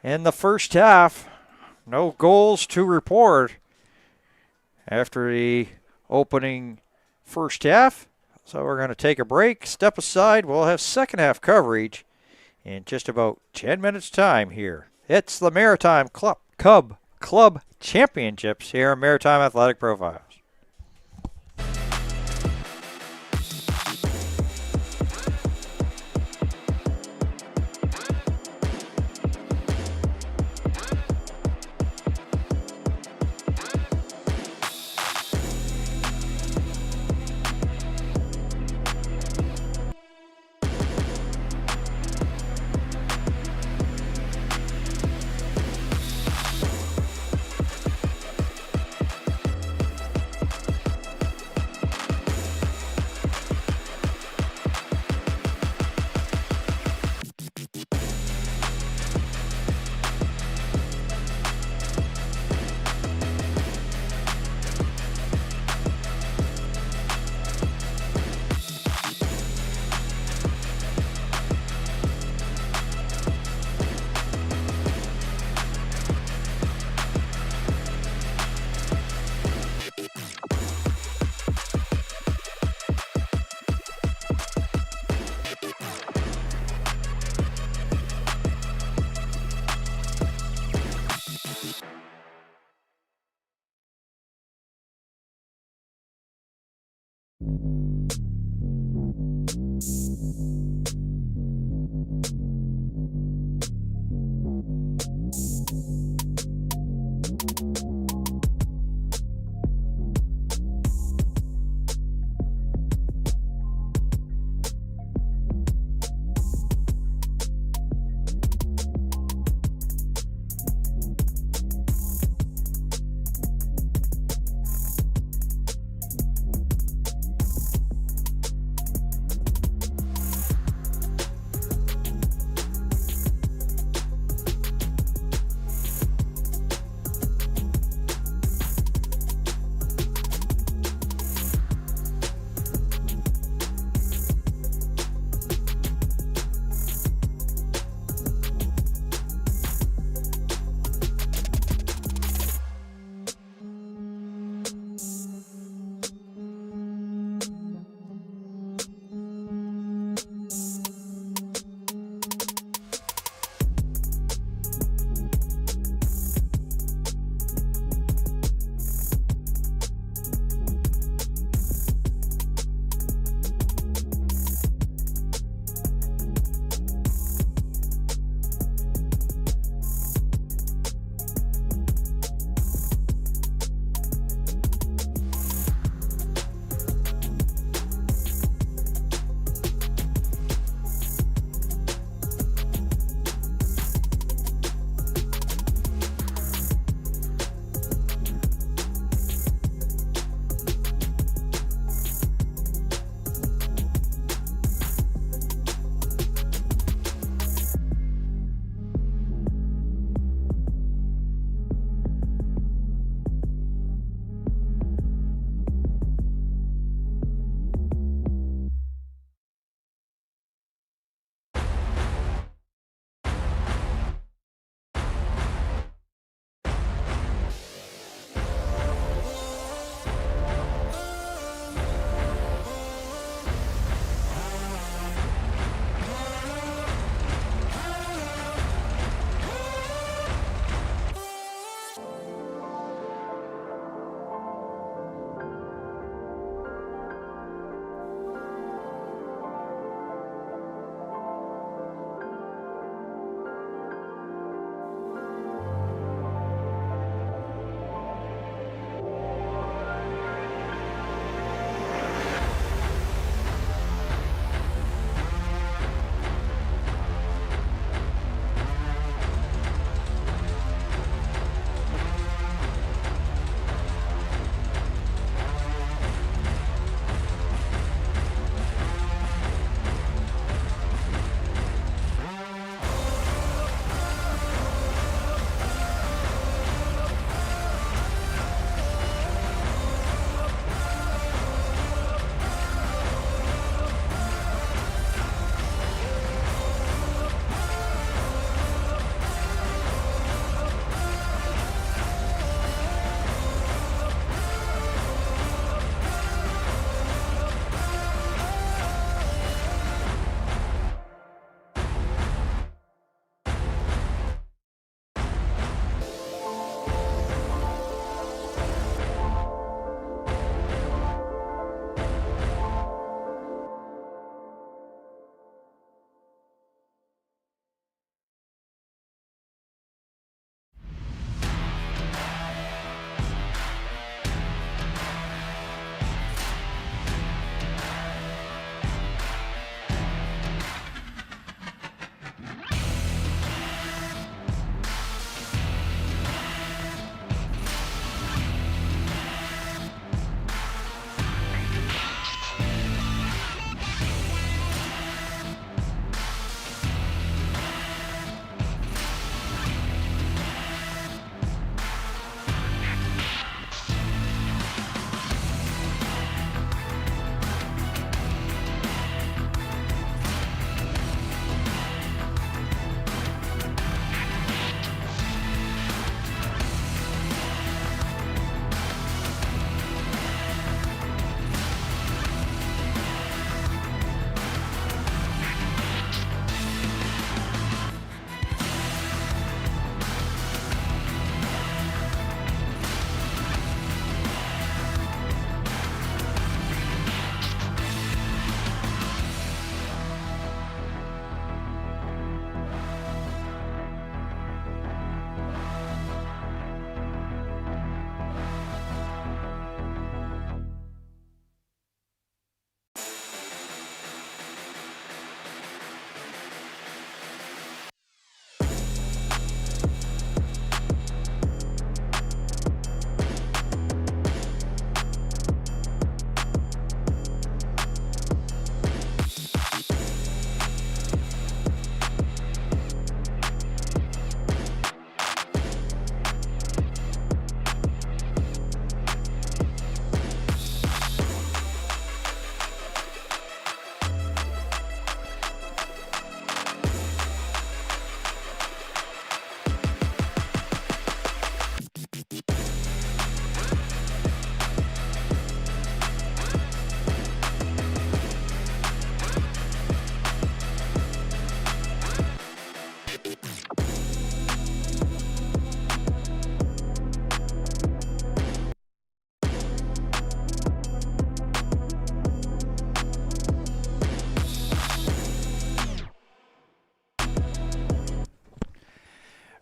in the first half. No goals to report after the opening first half. So we're going to take a break, step aside. We'll have second half coverage in just about 10 minutes time here. It's the Maritime Club Championships here on Maritime Athletic Profiles.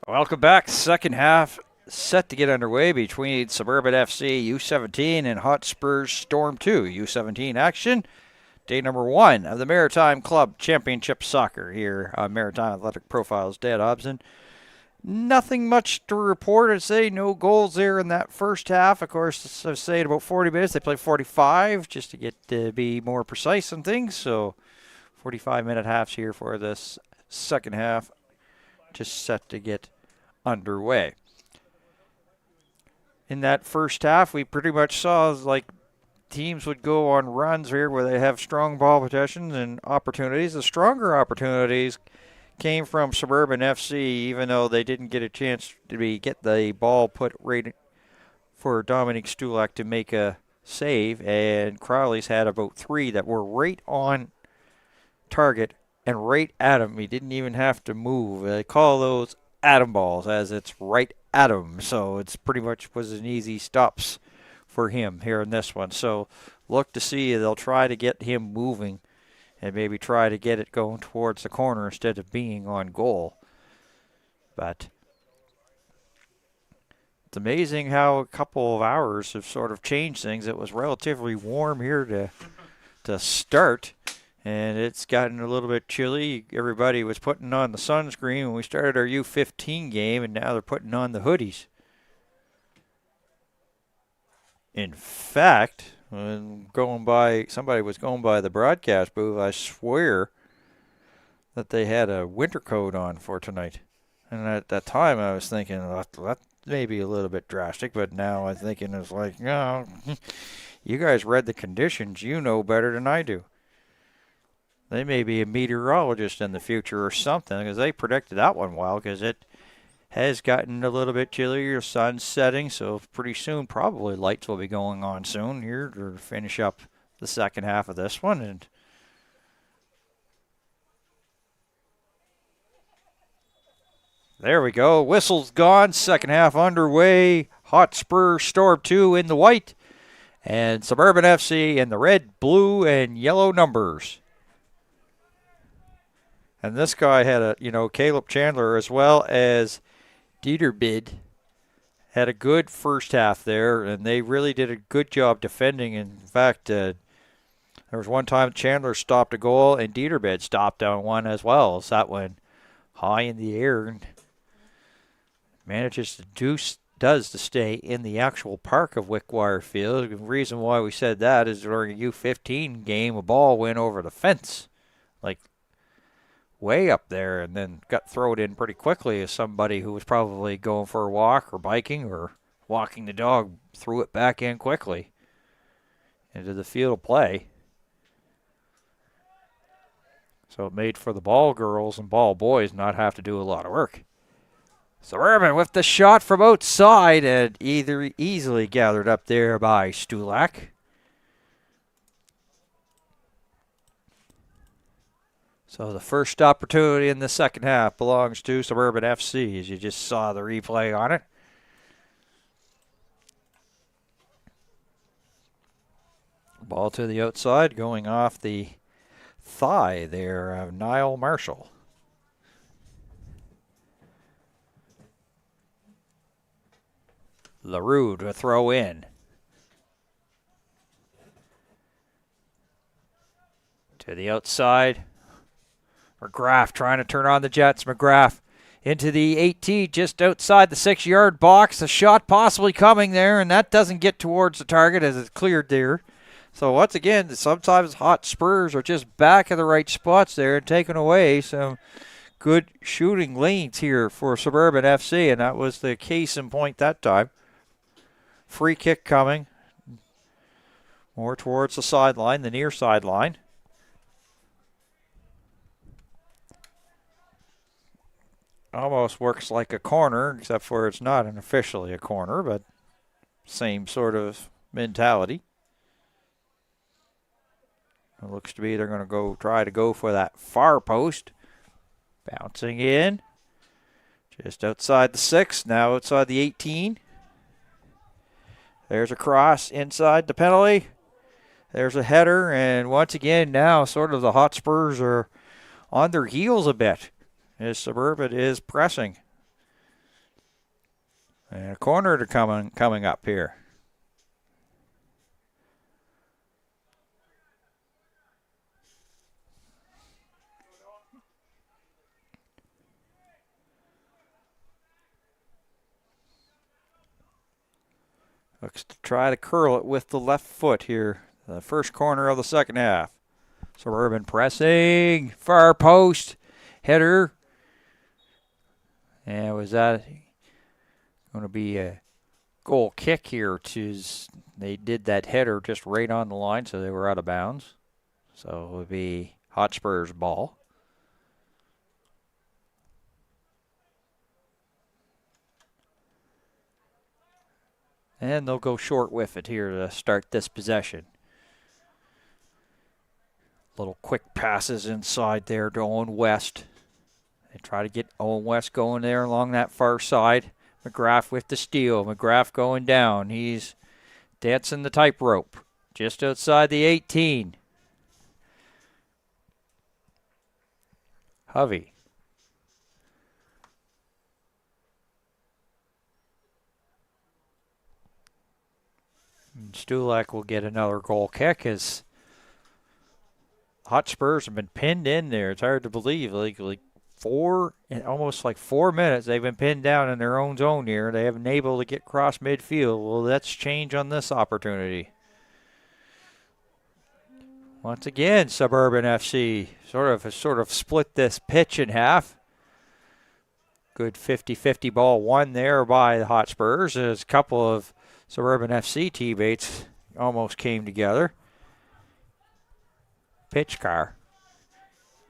Welcome back. Second half set to get underway between Suburban FC U17 and Hotspurs Storm 2 U17 action. Day number 1 of the Maritime Club Championship Soccer here on Maritime Athletic Profiles. Dad Hobson. Nothing much to report. I'd say no goals there in that first half. Of course, I was saying about 40 minutes. They played 45 just to get to be more precise on things. So 45-minute halves here for this second half, just set to get underway. In that first half, we pretty much saw like teams would go on runs here where they have strong ball possessions and opportunities. The stronger opportunities came from Suburban FC, even though they didn't get a chance to get the ball put right for Dominic Stulak to make a save, and Crowley's had about 3 that were right on target and right at him. He didn't even have to move. They call those atom balls, as it's right at him, so it's pretty much was an easy stops for him here in this one. So look to see, they'll try to get him moving and maybe try to get it going towards the corner instead of being on goal. But it's amazing how a couple of hours have sort of changed things. It was relatively warm here to start, and it's gotten a little bit chilly. Everybody was putting on the sunscreen when we started our U15 game, and now they're putting on the hoodies. In fact, when somebody was going by the broadcast booth, I swear that they had a winter coat on for tonight. And at that time, I was thinking, that may be a little bit drastic, but now I'm thinking it's like, no, you guys read the conditions. You know better than I do. They may be a meteorologist in the future or something, because they predicted that one well, because it has gotten a little bit chillier, sun's setting, so pretty soon probably lights will be going on soon here to finish up the second half of this one. And there we go. Whistle's gone. Second half underway. Hotspur Storm 2 in the white, and Suburban FC in the red, blue, and yellow numbers. And this guy had Caleb Chandler as well as Dieterbid had a good first half there, and they really did a good job defending. In fact, there was one time Chandler stopped a goal, and Dieterbid stopped on one as well. So that went high in the air and manages to stay in the actual park of Wickwire Field. The reason why we said that is during a U15 game, a ball went over the fence, like way up there, and then got thrown in pretty quickly as somebody who was probably going for a walk or biking or walking the dog threw it back in quickly into the field of play. So it made for the ball girls and ball boys not have to do a lot of work. Suburban with the shot from outside, and either easily gathered up there by Stulak. So the first opportunity in the second half belongs to Suburban FC, as you just saw the replay on it. Ball to the outside, going off the thigh there of Niall Marshall. LaRue to throw in. To the outside. McGrath trying to turn on the Jets. McGrath into the 18, just outside the 6-yard box. A shot possibly coming there, and that doesn't get towards the target as it's cleared there. So once again, sometimes Hotspurs are just back in the right spots there and taking away some good shooting lanes here for Suburban FC, and that was the case in point that time. Free kick coming more towards the sideline, the near sideline. Almost works like a corner, except for it's not officially a corner, but same sort of mentality. It looks to be they're going to try to go for that far post. Bouncing in. Just outside the 6, now outside the 18. There's a cross inside the penalty. There's a header, and once again now sort of the Hotspurs are on their heels a bit as Suburban is pressing. And a corner to coming up here. Looks to try to curl it with the left foot here. The first corner of the second half. Suburban pressing. Far post. Header. And was that going to be a goal kick here? They did that header just right on the line, so they were out of bounds. So it would be Hotspurs' ball. And they'll go short with it here to start this possession. Little quick passes inside there to Owen West. They try to get Owen West going there along that far side. McGrath with the steal. McGrath going down. He's dancing the tightrope just outside the 18. Hovey. And Stulak will get another goal kick as Hotspurs have been pinned in there. It's hard to believe. Like almost 4 minutes they've been pinned down in their own zone here. They haven't been able to get across midfield. Well, that's change on this opportunity. Once again, Suburban FC sort of split this pitch in half. Good 50-50 ball won there by the Hotspurs as a couple of Suburban FC teammates almost came together. Pitch car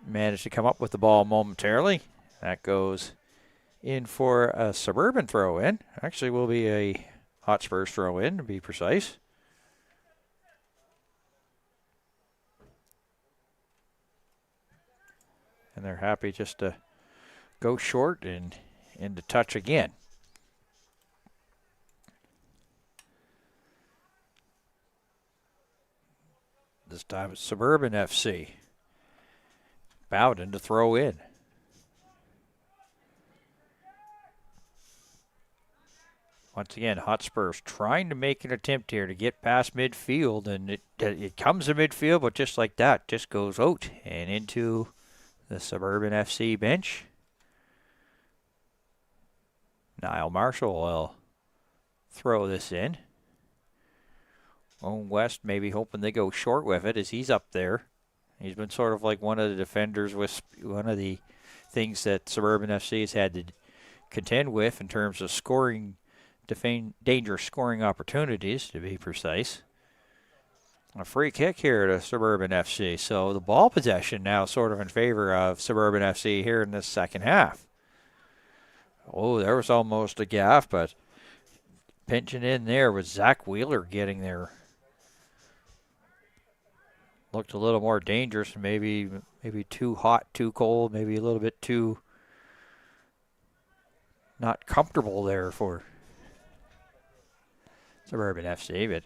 managed to come up with the ball momentarily. That goes in for a Suburban throw-in. Actually will be a Hotspurs throw-in to be precise. And they're happy just to go short and into touch again. This time it's Suburban FC. Bowden to throw in. Once again, Hotspurs trying to make an attempt here to get past midfield, and it comes to midfield, but just like that, just goes out and into the Suburban FC bench. Niall Marshall will throw this in. Owen West maybe hoping they go short with it as he's up there. He's been sort of like one of the defenders with one of the things that Suburban FC has had to contend with in terms of scoring, dangerous scoring opportunities, to be precise. A free kick here to Suburban FC. So the ball possession now sort of in favor of Suburban FC here in this second half. Oh, there was almost a gaff, but pinching in there was Zach Wheeler getting there. Looked a little more dangerous, maybe too hot, too cold, maybe a little bit too not comfortable there for Suburban FC, but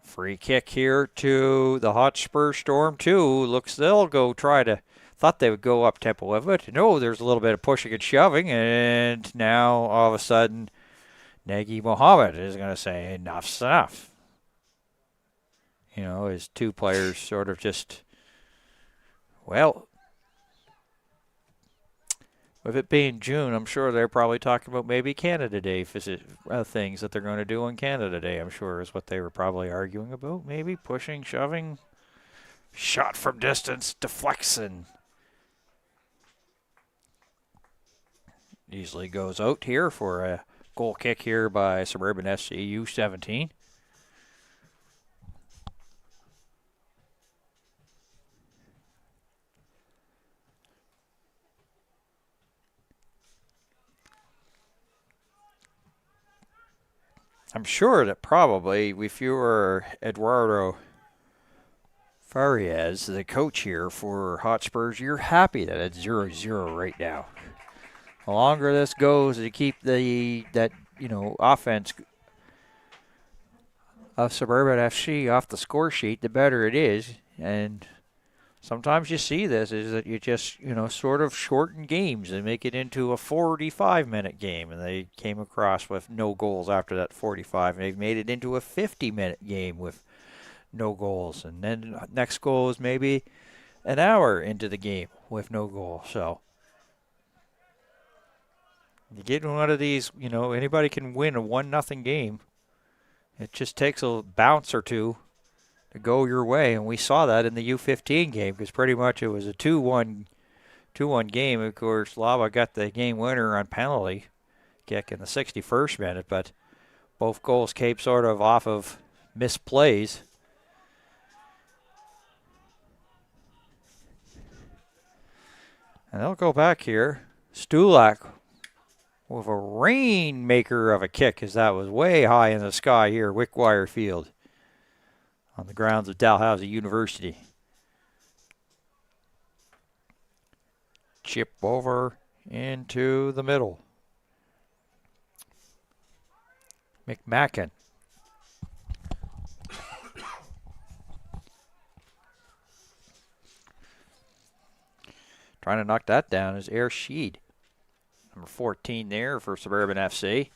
free kick here to the Hotspur Storm 2. Looks they'll go thought they would go up tempo with it. No, there's a little bit of pushing and shoving, and now all of a sudden Nagy Mohammed is going to say enough's enough. You know, his two players sort of just, well, with it being June, I'm sure they're probably talking about maybe Canada Day things that they're going to do on Canada Day, I'm sure is what they were probably arguing about. Maybe pushing, shoving, shot from distance, deflection. Easily goes out here for a goal kick here by Suburban FC U17. I'm sure that probably if you were Eduardo Farias, the coach here for Hotspurs, you're happy that it's 0-0 right now. The longer this goes to keep that offense of Suburban FC off the score sheet, the better it is. And sometimes you see this is that you just, sort of shorten games and make it into a 45-minute game. And they came across with no goals after that 45. And they've made it into a 50-minute game with no goals. And then next goal is maybe an hour into the game with no goal. So you get one of these, anybody can win a 1-0 game. It just takes a bounce or two to go your way, and we saw that in the U15 game because pretty much it was a 2-1 game. Of course, Lava got the game winner on penalty kick in the 61st minute, but both goals came sort of off of misplays. And they'll go back here. Stulak with a rainmaker of a kick, as that was way high in the sky here, Wickwire Field, on the grounds of Dalhousie University. Chip over into the middle. McMacken. Trying to knock that down is Air Sheed. Number 14 there for Suburban FC.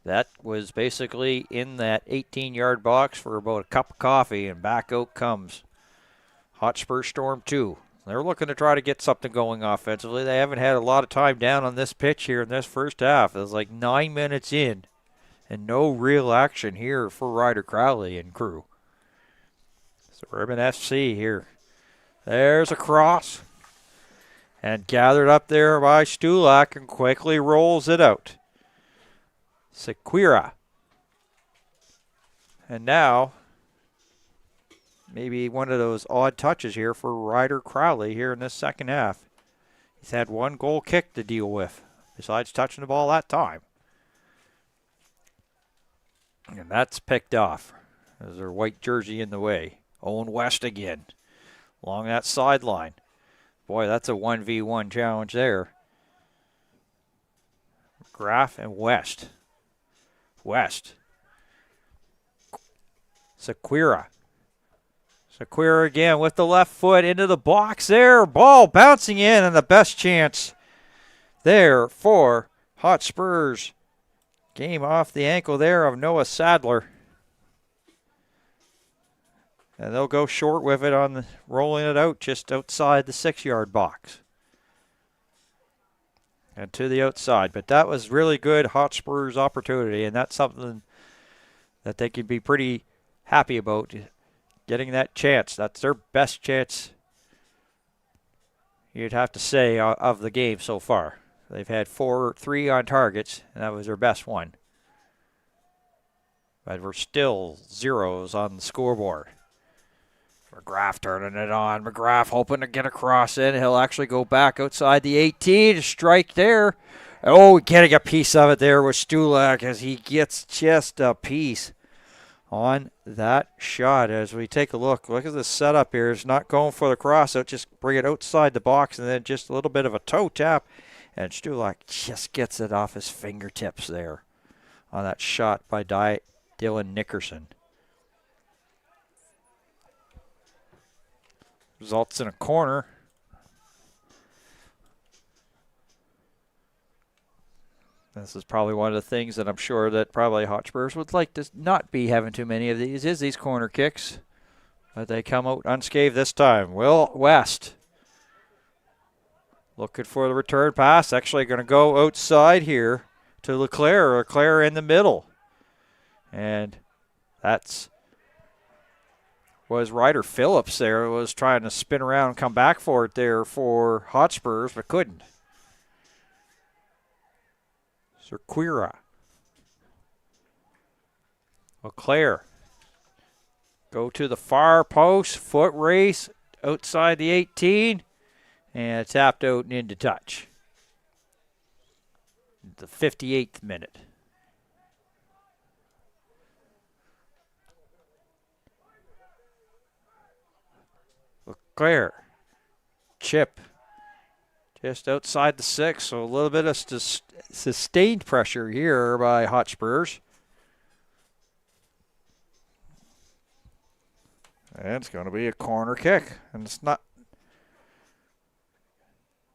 That was basically in that 18-yard box for about a cup of coffee, and back out comes Hotspur Storm 2. They're looking to try to get something going offensively. They haven't had a lot of time down on this pitch here in this first half. It was like 9 minutes in, and no real action here for Ryder Crowley and crew. Suburban FC here. There's a cross. And gathered up there by Stulak and quickly rolls it out. Sequira. And now, maybe one of those odd touches here for Ryder Crowley here in this second half. He's had one goal kick to deal with, besides touching the ball that time. And that's picked off. There's their white jersey in the way. Owen West again, along that sideline. Boy, that's a 1v1 challenge there. McGrath and West. West. Sequira. Sequira again with the left foot into the box there. Ball bouncing in, and the best chance there for Hotspurs. Game off the ankle there of Noah Sadler. And they'll go short with it on rolling it out just outside the 6-yard box. And to the outside. But that was really good Hotspurs opportunity, and that's something that they could be pretty happy about, getting that chance. That's their best chance, you'd have to say, of the game so far. They've had 3 on targets, and that was their best one. But we're still zeros on the scoreboard. McGrath turning it on. McGrath hoping to get across in. He'll actually go back outside the 18. Strike there. Oh, getting a piece of it there with Stulak as he gets just a piece on that shot. As we take a look at the setup here. It's not going for the cross out. Just bring it outside the box and then just a little bit of a toe tap. And Stulak just gets it off his fingertips there on that shot by Dylan Nickerson. Results in a corner. This is probably one of the things that I'm sure that probably Hotspurs would like to not be having too many of these, is these corner kicks. But they come out unscathed this time. Will West looking for the return pass. Actually going to go outside here to Leclerc. Leclerc in the middle. And that's was Ryder Phillips there, was trying to spin around and come back for it there for Hotspurs, but couldn't. Sequira. Leclerc. Go to the far post, foot race outside the 18, and tapped out and into touch. The 58th minute. Leclerc. Chip. Just outside the 6, so a little bit of sustained pressure here by Hotspurs. And it's going to be a corner kick. And it's not.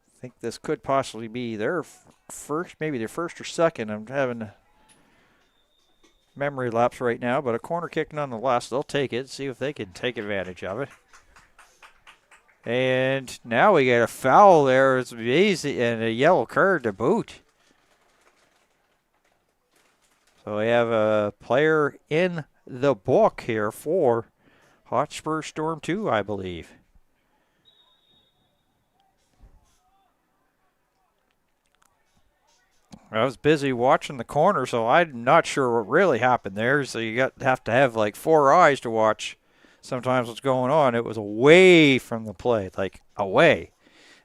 I think this could possibly be their first, maybe their first or second. I'm having a memory lapse right now, but a corner kick nonetheless. They'll take it, see if they can take advantage of it. And now we get a foul there. It's easy, and a yellow card to boot. So we have a player in the book here for Hotspur Storm 2, I believe. I was busy watching the corner, so I'm not sure what really happened there. So you have to have like 4 eyes to watch sometimes what's going on. It was away from the play, like away.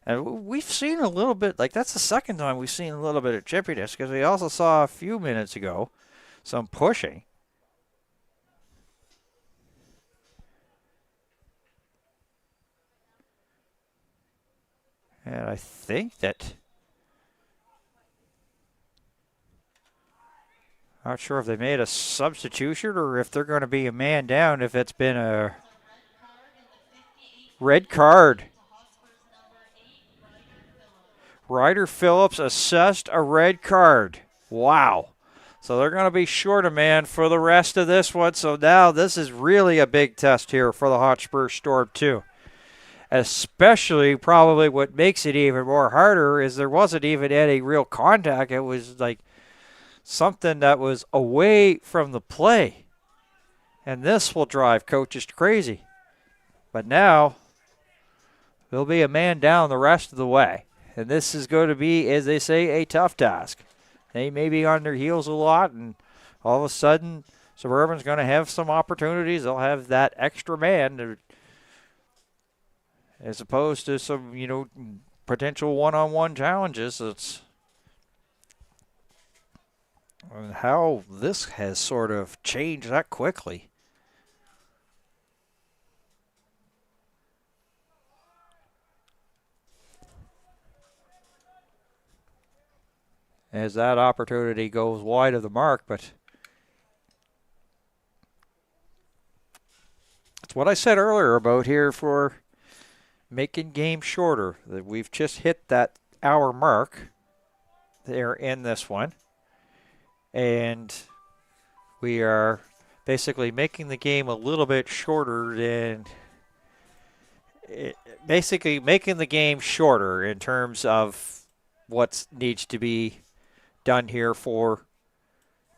And we've seen a little bit, like that's the second time we've seen a little bit of chippiness, because we also saw a few minutes ago some pushing. And I think that, not sure if they made a substitution or if they're going to be a man down if it's been a red card. Ryder Phillips assessed a red card. Wow. So they're going to be short a man for the rest of this one. So now this is really a big test here for the Hotspur Storm 2. Especially probably what makes it even more harder is there wasn't even any real contact. It was like something that was away from the play. And this will drive coaches crazy. But now there'll be a man down the rest of the way. And this is going to be, as they say, a tough task. They may be on their heels a lot, and all of a sudden, Suburban's going to have some opportunities. They'll have that extra man as opposed to some, potential one-on-one challenges. It's how this has sort of changed that quickly. As that opportunity goes wide of the mark, but it's what I said earlier about here for making games shorter. That we've just hit that hour mark there in this one, and we are basically making the game a little bit shorter than basically making the game shorter in terms of what needs to be done here for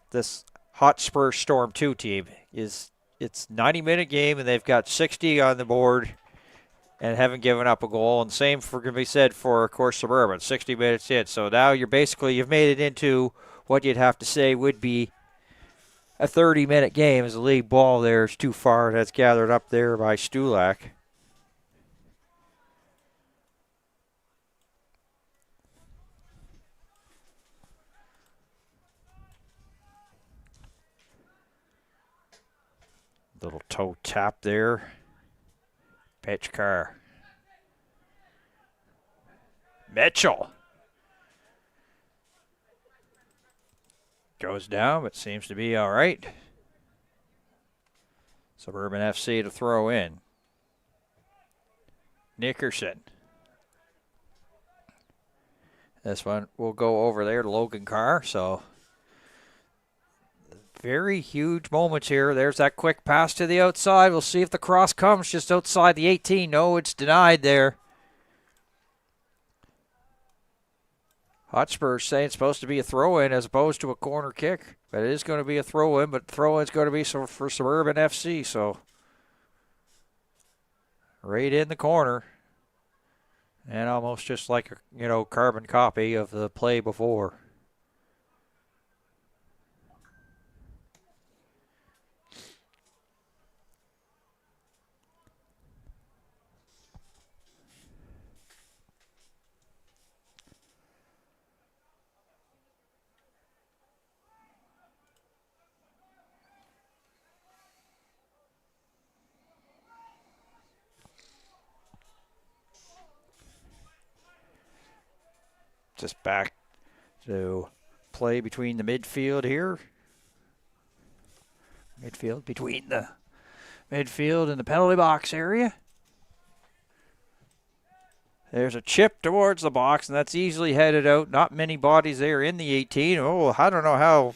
this Hotspur Storm 2 team. It's 90-minute game, and they've got 60 on the board and haven't given up a goal. And same can be said for, of course, Suburban. 60 minutes in. So now you've made it into what you'd have to say would be a 30-minute game, as the league ball there is too far. That's gathered up there by Stulak. Little toe tap there. Pitch car. Mitchell. Goes down, but seems to be all right. Suburban FC to throw in. Nickerson. This one will go over there to Logan Carr, so very huge moments here. There's that quick pass to the outside. We'll see if the cross comes just outside the 18. No, it's denied there. Hotspurs saying it's supposed to be a throw-in as opposed to a corner kick. But it is going to be a throw-in, but throw-in's going to be for Suburban FC. So right in the corner. And almost just like a carbon copy of the play before. Just back to play between the midfield here. Midfield between the midfield in the penalty box area. There's a chip towards the box, and that's easily headed out. Not many bodies there in the 18. Oh, I don't know how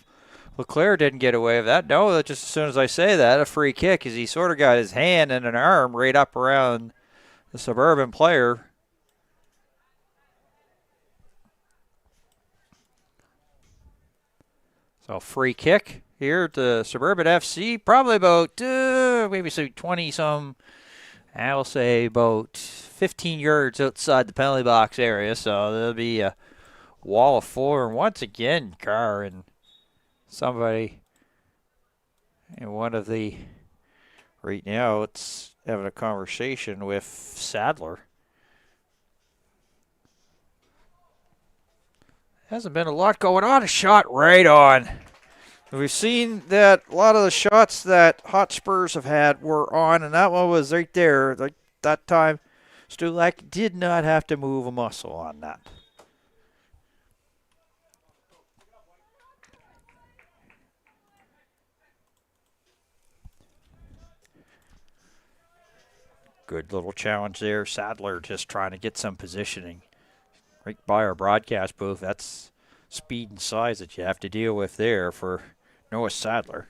LeClaire didn't get away with that. No, just as soon as I say that, a free kick, as he sort of got his hand and an arm right up around the Suburban player. So free kick here to Suburban FC, probably about maybe 20-some, I will say about 15 yards outside the penalty box area. So there'll be a wall of four. And once again, Carr and somebody in one of the, right now it's having a conversation with Sadler. Hasn't been a lot going on. A shot right on. We've seen that a lot of the shots that Hotspurs have had were on, and that one was right there. Like that time, Stulak did not have to move a muscle on that. Good little challenge there. Sadler just trying to get some positioning. Right by our broadcast booth. That's speed and size that you have to deal with there for Noah Sadler.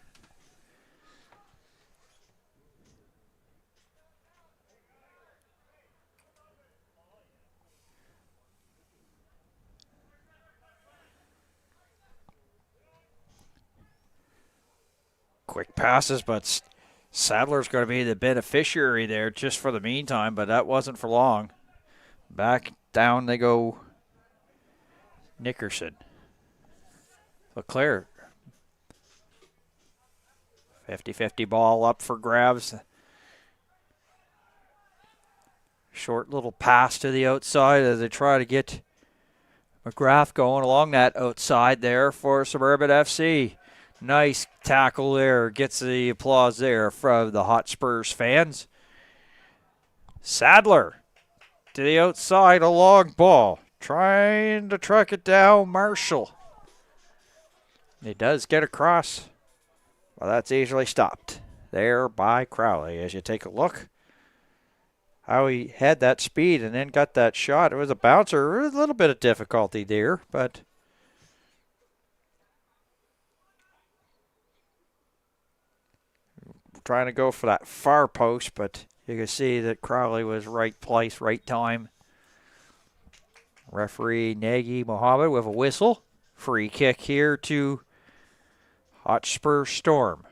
Quick passes, but Sadler's going to be the beneficiary there just for the meantime, but that wasn't for long. Back down they go. Nickerson. LeClaire. 50-50 ball up for grabs. Short little pass to the outside as they try to get McGrath going along that outside there for Suburban FC. Nice tackle there. Gets the applause there from the Hotspurs fans. Sadler to the outside, a long ball. Trying to track it down, Marshall. He does get across. Well, that's easily stopped there by Crowley. As you take a look how he had that speed and then got that shot. It was a bouncer. A little bit of difficulty there, but trying to go for that far post, but you can see that Crowley was right place, right time. Referee Nagy Mohammed with a whistle. Free kick here to Hotspur Storm.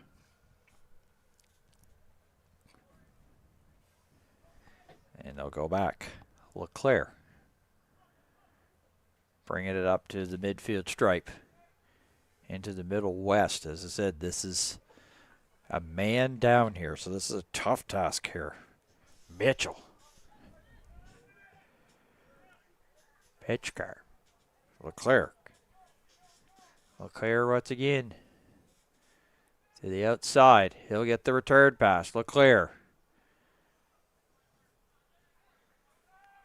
And they'll go back. LeClaire bringing it up to the midfield stripe. Into the middle west. As I said, this is a man down here, so this is a tough task here. Mitchell. Pitchcar. LeClaire. LeClaire once again. To the outside. He'll get the return pass. LeClaire.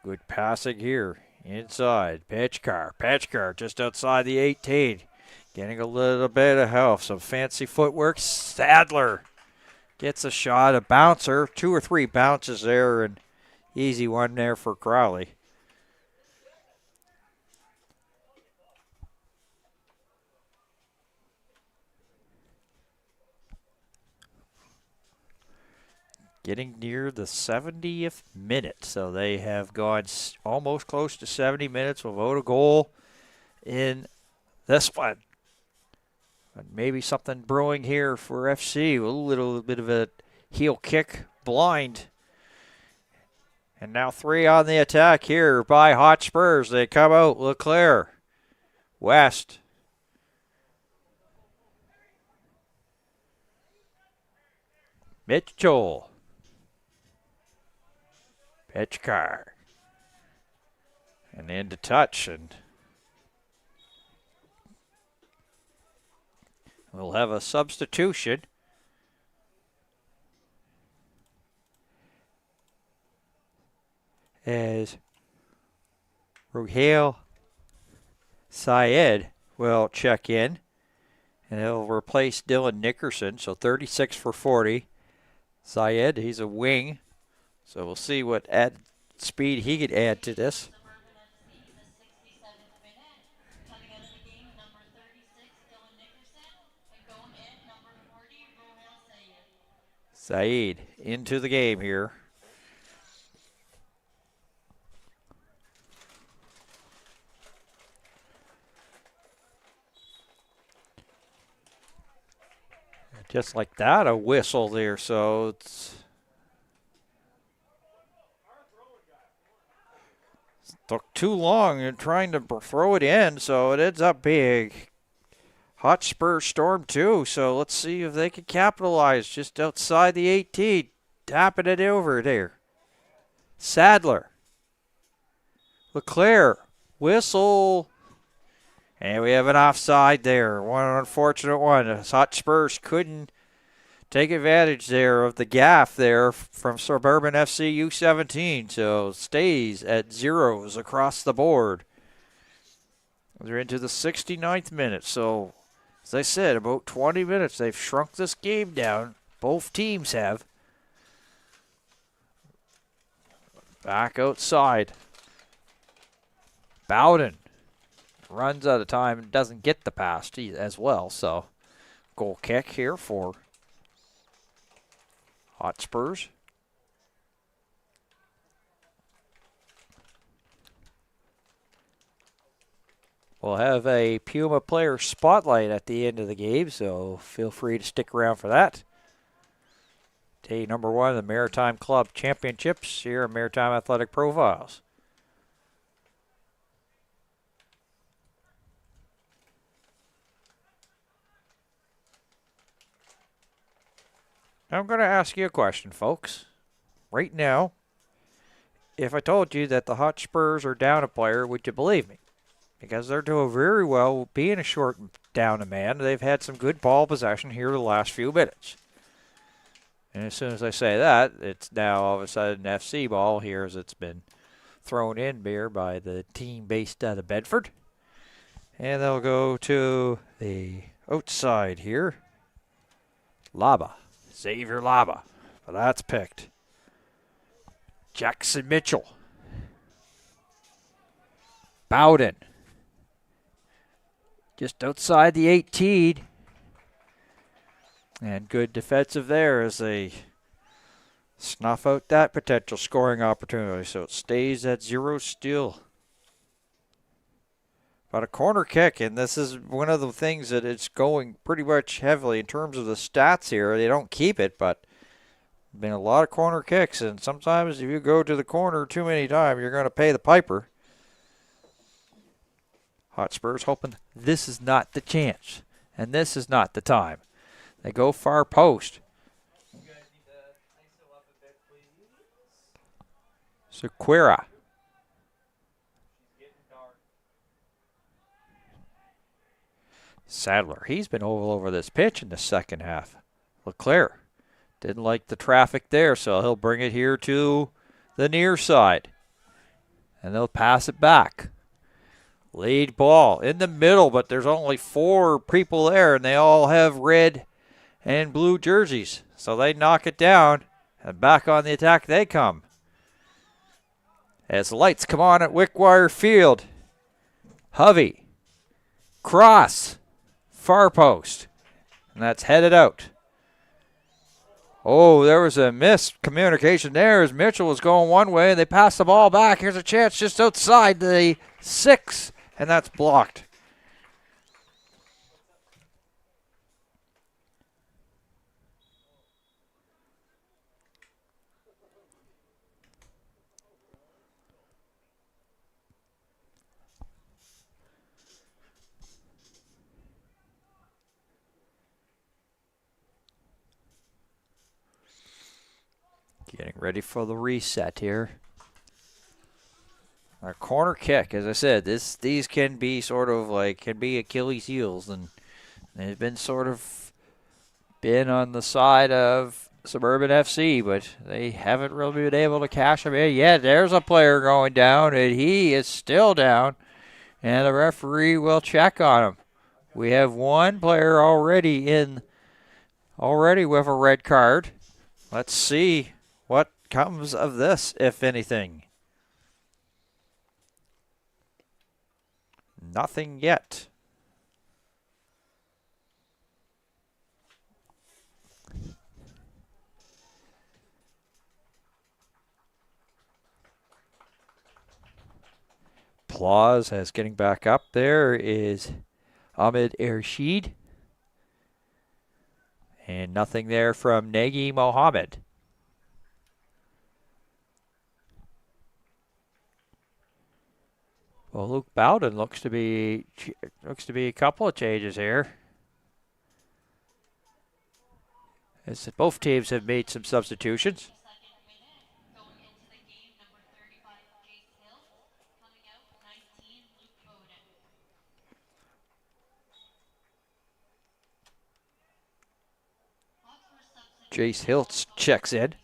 Good passing here. Inside. Pitchcar. Pitchcar just outside the 18. Getting a little bit of help. Some fancy footwork. Sadler gets a shot. A bouncer. 2 or 3 bounces there. And easy one there for Crowley. Getting near the 70th minute. So they have gone almost close to 70 minutes without a goal in this one. But maybe something brewing here for FC. A little bit of a heel kick blind. And now 3 on the attack here by Hotspurs. They come out. LeClaire. West. Mitchell. Pitchcar. And into touch. And we'll have a substitution. As Ruhail Syed will check in. And he'll replace Dylan Nickerson. So 36 for 40. Zayed, he's a wing. So we'll see what add speed he could add to this. Saeed into the game here. Just like that, a whistle there. So it's took too long in trying to throw it in, so it ends up big. Hotspurs Storm 2, so let's see if they can capitalize just outside the 18. Tapping it over there. Sadler. LeClaire. Whistle. And we have an offside there. One unfortunate one. Hotspurs couldn't take advantage there of the gaff there from Suburban FC U17. So stays at zeros across the board. They're into the 69th minute. So, as I said, about 20 minutes. They've shrunk this game down. Both teams have. Back outside. Bowden runs out of time and doesn't get the pass as well. So, goal kick here for Hotspurs. We'll have a Puma player spotlight at the end of the game, so feel free to stick around for that. Day number 1 of the Maritime Club Championships here at Maritime Athletic Profiles. Now I'm going to ask you a question, folks. Right now, if I told you that the Hotspurs are down a player, would you believe me? Because they're doing very well being a short down a man. They've had some good ball possession here the last few minutes. And as soon as I say that, it's now all of a sudden FC ball here as it's been thrown in here by the team based out of Bedford. And they'll go to the outside here. Laba. Xavier Laba. But that's picked. Jackson Mitchell. Bowden. Just outside the 18. And good defensive there as they snuff out that potential scoring opportunity. So it stays at 0 still. But a corner kick, and this is one of the things that it's going pretty much heavily in terms of the stats here. They don't keep it, but been a lot of corner kicks, and sometimes if you go to the corner too many times, you're going to pay the piper. Hotspurs hoping this is not the chance, and this is not the time. They go far post. You guys need to ISO up a bit, please. Sequeira. She's getting dark. Sadler, he's been all over this pitch in the second half. LeClaire didn't like the traffic there, so he'll bring it here to the near side. And they'll pass it back. Lead ball in the middle, but there's only 4 people there, and they all have red and blue jerseys. So they knock it down, and back on the attack they come. As the lights come on at Wickwire Field. Hovey. Cross. Far post. And that's headed out. Oh, there was a miscommunication there as Mitchell was going one way, and they passed the ball back. Here's a chance just outside the 6, and that's blocked. Getting ready for the reset here. Our corner kick, as I said, these can be sort of like, can be Achilles heels, and they've been sort of been on the side of Suburban FC, but they haven't really been able to cash them in yet. There's a player going down, and he is still down, and the referee will check on him. We have one player already with a red card. Let's see what comes of this, if anything. Nothing yet. Applause as getting back up there is Ahmed Ershid. And nothing there from Nagy Mohammed. Well, Luke Bowden looks to be a couple of changes here. As both teams have made some substitutions. Jace Hiltz checks in.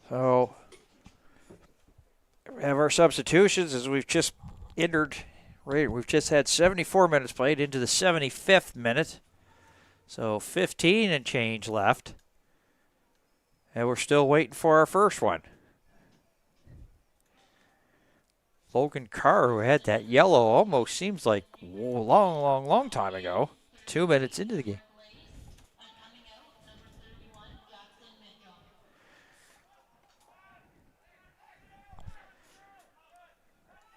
So we have our substitutions as we've just entered. We've just had 74 minutes played into the 75th minute. So 15 and change left. And we're still waiting for our first one. Logan Carr, who had that yellow, almost seems like a long time ago. 2 minutes into the game.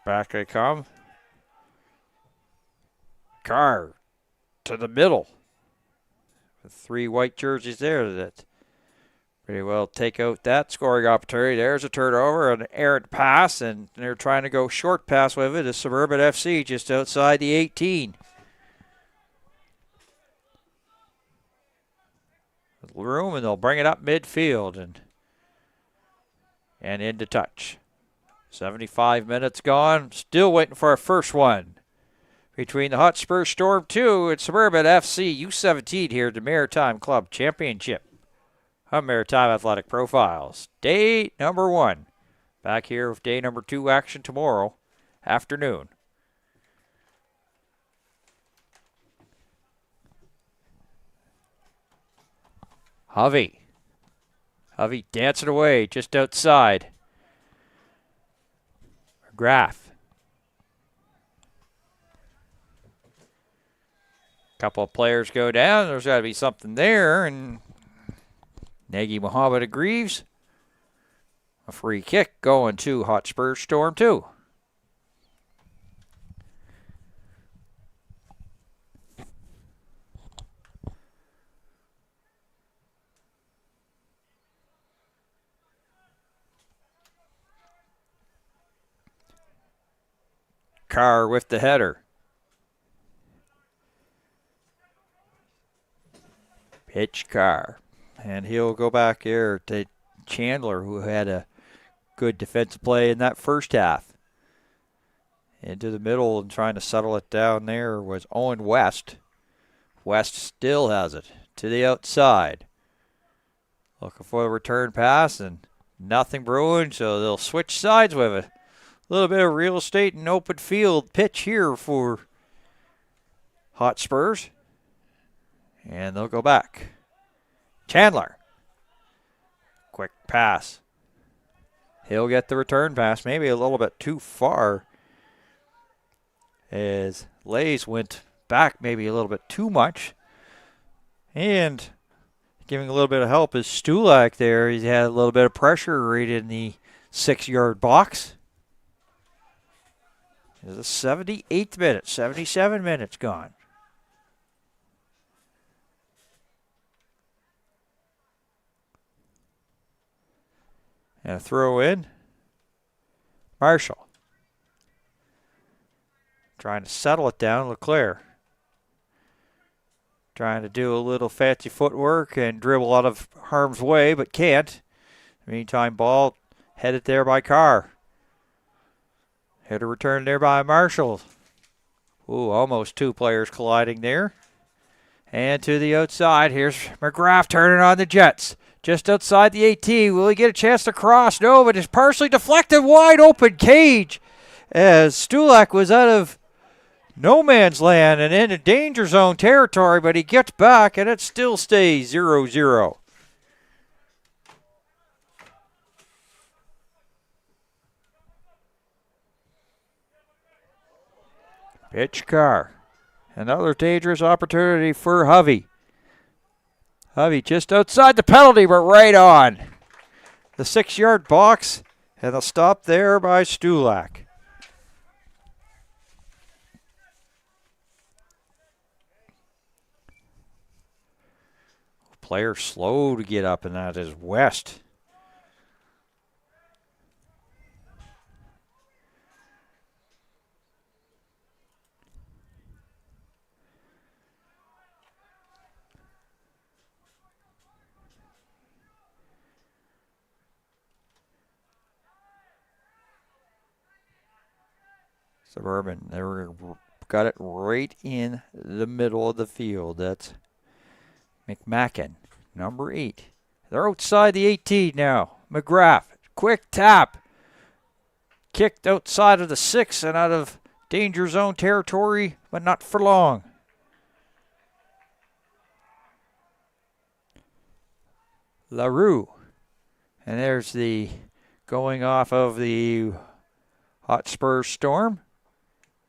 Back they come. Carr to the middle. With 3 white jerseys there that pretty well take out that scoring opportunity. There's a turnover, an errant pass, and they're trying to go short pass with it. It's Suburban FC just outside the 18. With room, and they'll bring it up midfield and into touch. 75 minutes gone. Still waiting for our first one. Between the Hotspurs Storm 2 and Suburban FC U17 here at the Maritime Club Championship. On Maritime Athletic Profiles. Day number 1. Back here with day number 2 action tomorrow afternoon. Hovey dancing away just outside. Graf. Couple of players go down. There's got to be something there, and Nagy Mohammed agrees. A free kick going to Hotspurs Storm 2. Carr with the header. Pitch Carr. And he'll go back here to Chandler, who had a good defensive play in that first half. Into the middle and trying to settle it down there was Owen West. West still has it to the outside. Looking for the return pass and nothing brewing, so they'll switch sides with it. A little bit of real estate and open field pitch here for Hotspurs. And they'll go back. Chandler. Quick pass. He'll get the return pass, maybe a little bit too far. As Lays went back maybe a little bit too much. And giving a little bit of help is Stulak there. He had a little bit of pressure right in the 6-yard box. It's the 78th minute, 77 minutes gone. And a throw in. Marshall. Trying to settle it down. Leclerc. Trying to do a little fancy footwork and dribble out of harm's way, but can't. Meantime, ball headed there by Carr. Had a return there by Marshall. Ooh, almost two players colliding there. And to the outside, here's McGrath turning on the Jets. Just outside the 18, will he get a chance to cross? No, but it's partially deflected, wide open cage as Stulak was out of no man's land and into danger zone territory, but he gets back and it still stays 0-0. Pitch Carr. Another dangerous opportunity for Hovey. Hovey just outside the penalty, but right on the 6-yard box, and a stop there by Stulak. Player slow to get up, and that is West. Suburban, they got it right in the middle of the field. That's McMacken, number 8. They're outside the 18 now. McGrath, quick tap. Kicked outside of the 6 and out of danger zone territory, but not for long. LaRue. And there's the going off of the Hotspurs Storm.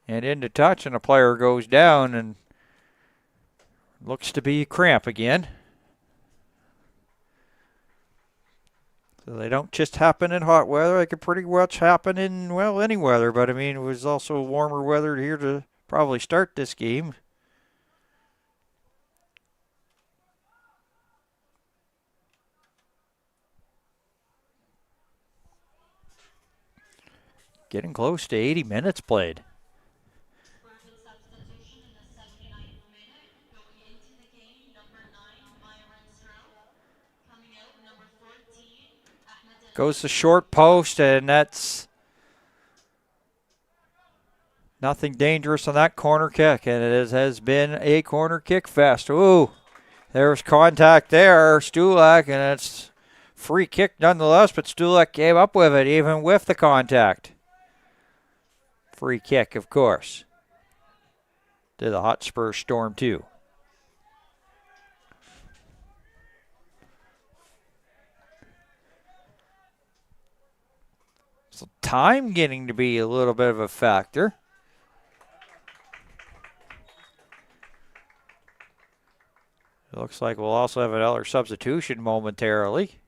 And into touch, and a player goes down and looks to be cramp again. So they don't just happen in hot weather. They could pretty much happen in, well, any weather. But, I mean, it was also warmer weather here to probably start this game. Getting close to 80 minutes played. Goes to short post, and that's nothing dangerous on that corner kick, and it has been a corner kick fest. Ooh, there's contact there, Stulak, and it's free kick nonetheless, but Stulak came up with it even with the contact. Free kick, of course, to the Hotspur Storm 2. So time getting to be a little bit of a factor. It looks like we'll also have another substitution momentarily.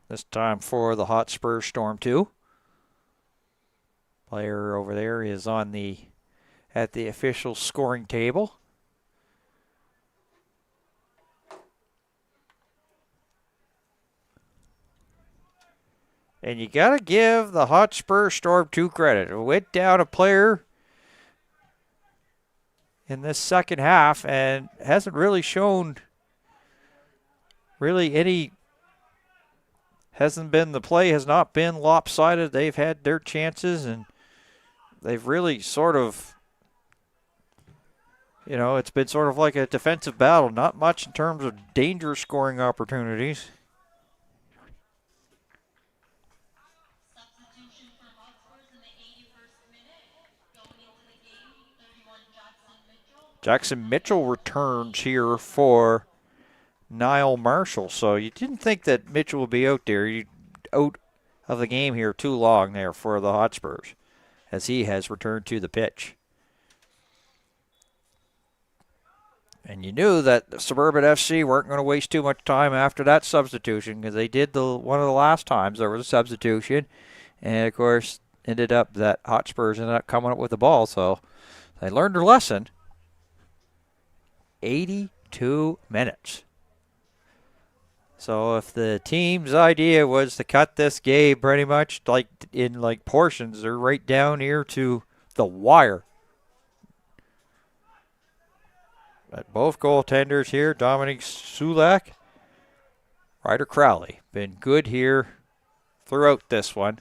This time for the Hotspur Storm 2. Player over there is at the official scoring table. And you got to give the Hotspur Storm 2 credit. It went down a player in this second half and hasn't really shown any, the play has not been lopsided. They've had their chances and they've really sort of, it's been sort of like a defensive battle. Not much in terms of dangerous scoring opportunities. Jackson Mitchell returns here for Niall Marshall. So you didn't think that Mitchell would be out there, out of the game here too long there for the Hotspurs, as he has returned to the pitch. And you knew that Suburban FC weren't going to waste too much time after that substitution, because they did one of the last times there was a substitution. And, of course, that Hotspurs ended up coming up with the ball. So they learned their lesson. 82 minutes. So if the team's idea was to cut this game pretty much in portions, they're right down here to the wire. But both goaltenders here, Dominic Sulak, Ryder Crowley, been good here throughout this one.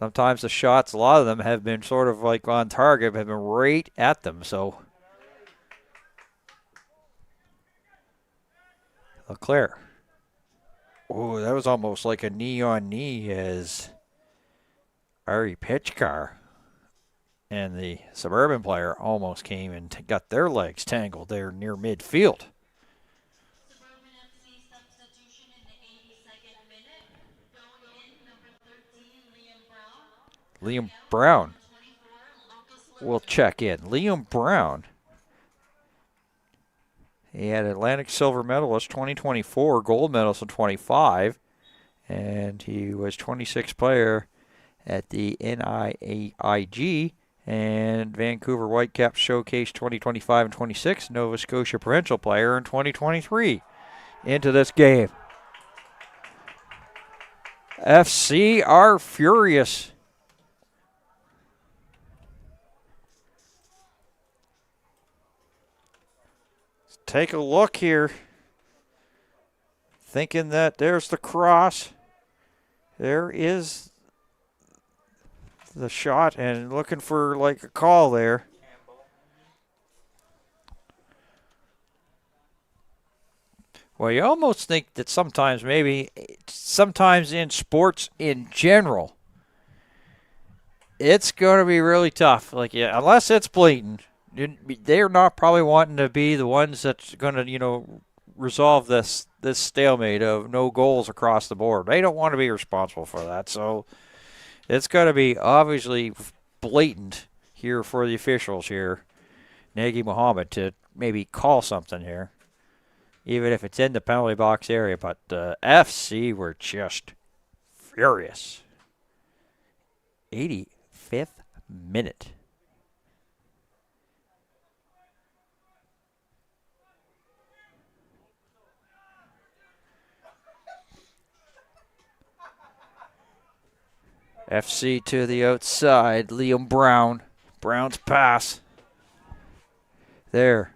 Sometimes the shots, a lot of them have been sort of like on target, have been right at them. So LeClaire. Oh, that was almost like a knee-on-knee as Ari Pitchkar and the Suburban player almost came and got their legs tangled there near midfield. Suburban FC substitution in the 82nd minute. Going in, number 13, Liam Brown 24, will check in. Liam Brown. He had Atlantic silver medalist 2024, gold medalist in 25, and he was 26th player at the NIAIG and Vancouver Whitecaps Showcase 2025 and 26, Nova Scotia Provincial player in 2023 into this game. FC are furious. Take a look here. Thinking that there's the cross. There is the shot and looking for like a call there. Well, you almost think that sometimes in sports in general, it's going to be really tough. Like, yeah, unless it's blatant. They're not probably wanting to be the ones that's going to, resolve this stalemate of no goals across the board. They don't want to be responsible for that. So it's got to be obviously blatant here for the officials here, Nagy Mohammed, to maybe call something here, even if it's in the penalty box area. But FC were just furious. 85th minute. FC to the outside. Liam Brown. Brown's pass. There.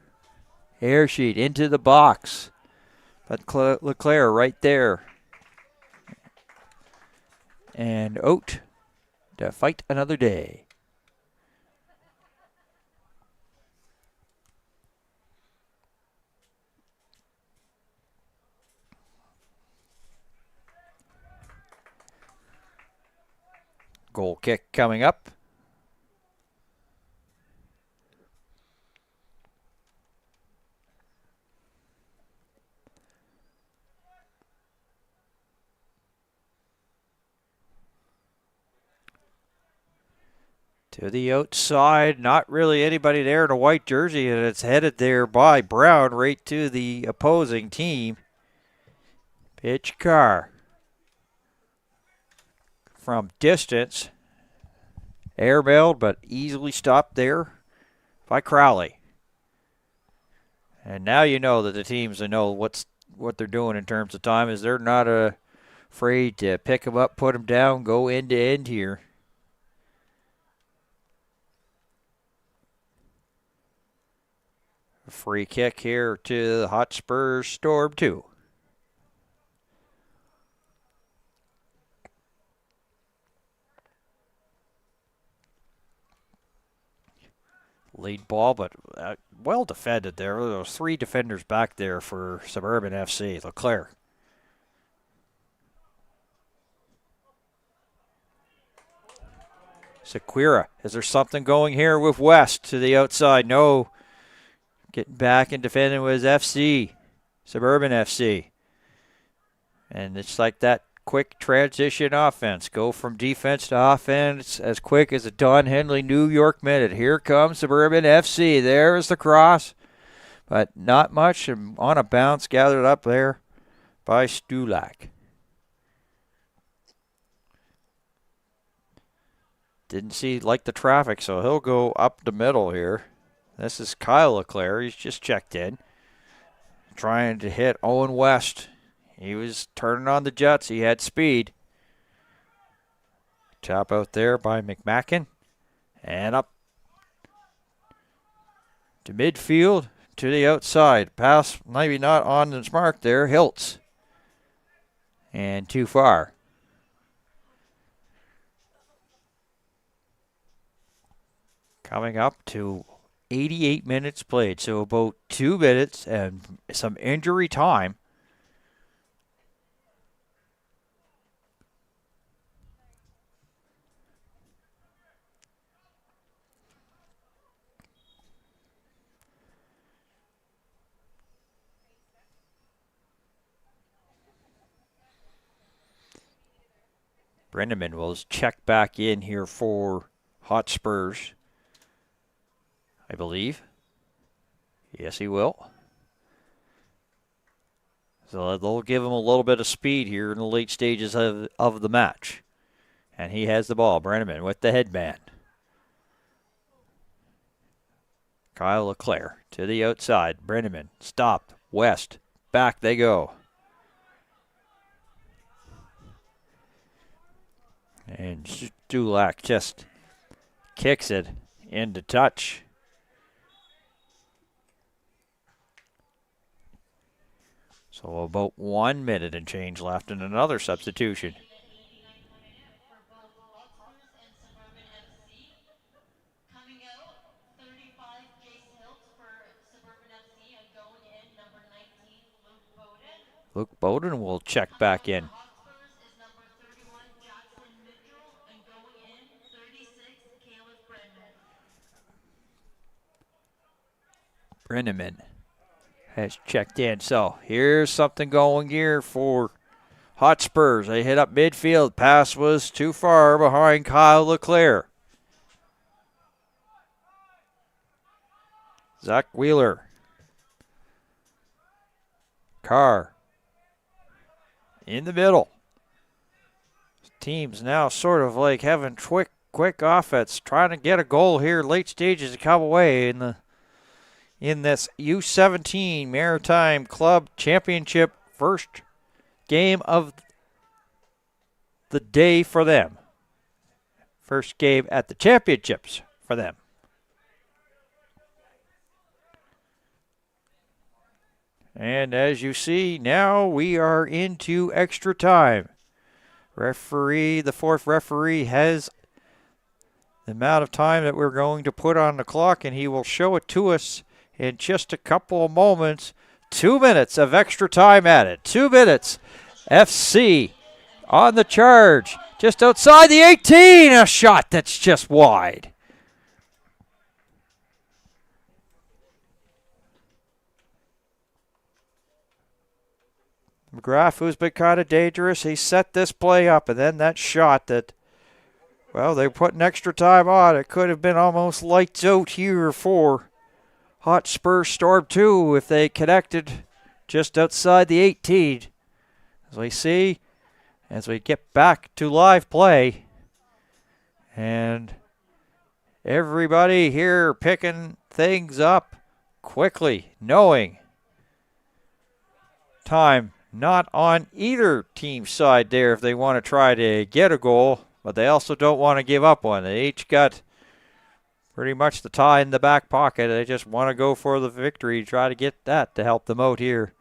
Air sheet into the box. But LeClaire right there. And out to fight another day. Goal kick coming up. To the outside, not really anybody there in a white jersey, and it's headed there by Brown right to the opposing team. Pitch car. From distance, airmailed but easily stopped there by Crowley. And now you know that the teams that know what they're doing in terms of time is they're not afraid to pick them up, put them down, go end to end here. A free kick here to the Hotspurs Storm 2. Lead ball, but well defended there. There was 3 defenders back there for Suburban FC. LeClaire. Sequira. Is there something going here with West to the outside? No. Getting back and defending was FC. Suburban FC. And it's like that quick transition offense. Go from defense to offense as quick as a Don Henley New York minute. Here comes Suburban FC. There's the cross. But not much. And on a bounce gathered up there by Stulak. Didn't like the traffic, so he'll go up the middle here. This is Kyle LeClaire. He's just checked in. Trying to hit Owen West. He was turning on the jets. He had speed. Tap out there by McMacken. And up to midfield, to the outside. Pass maybe not on the mark there. Hiltz. And too far. Coming up to 88 minutes played, so about 2 minutes and some injury time. Brenneman will check back in here for Hotspurs, I believe. Yes, he will. So they'll give him a little bit of speed here in the late stages of the match. And he has the ball. Brenneman with the headband. Kyle LeClaire to the outside. Brenneman stopped. West. Back they go. And Stulak just kicks it into touch. So about 1 minute and change left and another substitution. For both Hotspurs and Suburban FC. Coming out, 35 Jace Hiltz for Suburban FC, and going in, number 19, Luke Bowden. Luke Bowden will check back in. Hotspurs is number 31, Jackson Mitchell, and going in, 36, Caleb Brennan. Brenneman has checked in. So here's something going here for Hotspurs. They hit up midfield. Pass was too far behind Kyle LeClaire. Zach Wheeler. Carr. In the middle. Teams now sort of like having quick offense, trying to get a goal here late stages to come away in this U17 Maritime Club Championship first game of the day for them. First game at the championships for them. And as you see, now we are into extra time. The fourth referee has the amount of time that we're going to put on the clock, and he will show it to us in just a couple of moments. 2 minutes of extra time added. 2 minutes. FC on the charge. Just outside the 18. A shot that's just wide. McGrath, who's been kind of dangerous, he set this play up, and then that shot that, well, they put an extra time on. It could have been almost lights out here for Hotspur Storm 2 if they connected just outside the 18. As we see, as we get back to live play, and everybody here picking things up quickly, knowing time not on either team's side there if they want to try to get a goal, but they also don't want to give up one. They each got pretty much the tie in the back pocket. They just want to go for the victory, try to get that to help them out here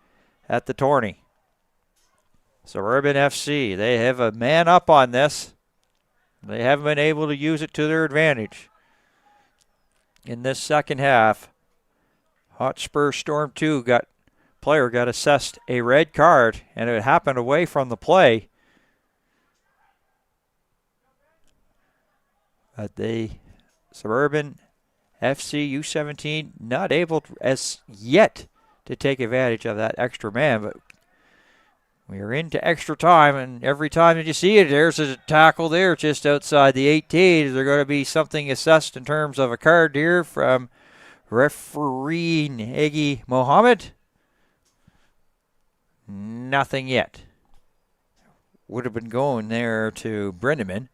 at the tourney. Suburban FC, they have a man up on this. They haven't been able to use it to their advantage. In this second half, Hotspur Storm 2 player got assessed a red card, and it happened away from the play. But Suburban FC U17 not able as yet to take advantage of that extra man, but we are into extra time, and every time that you see it, there's a tackle there just outside the 18. Is there going to be something assessed in terms of a card here from referee Nagy Mohammed? Nothing yet. Would have been going there to Brenneman.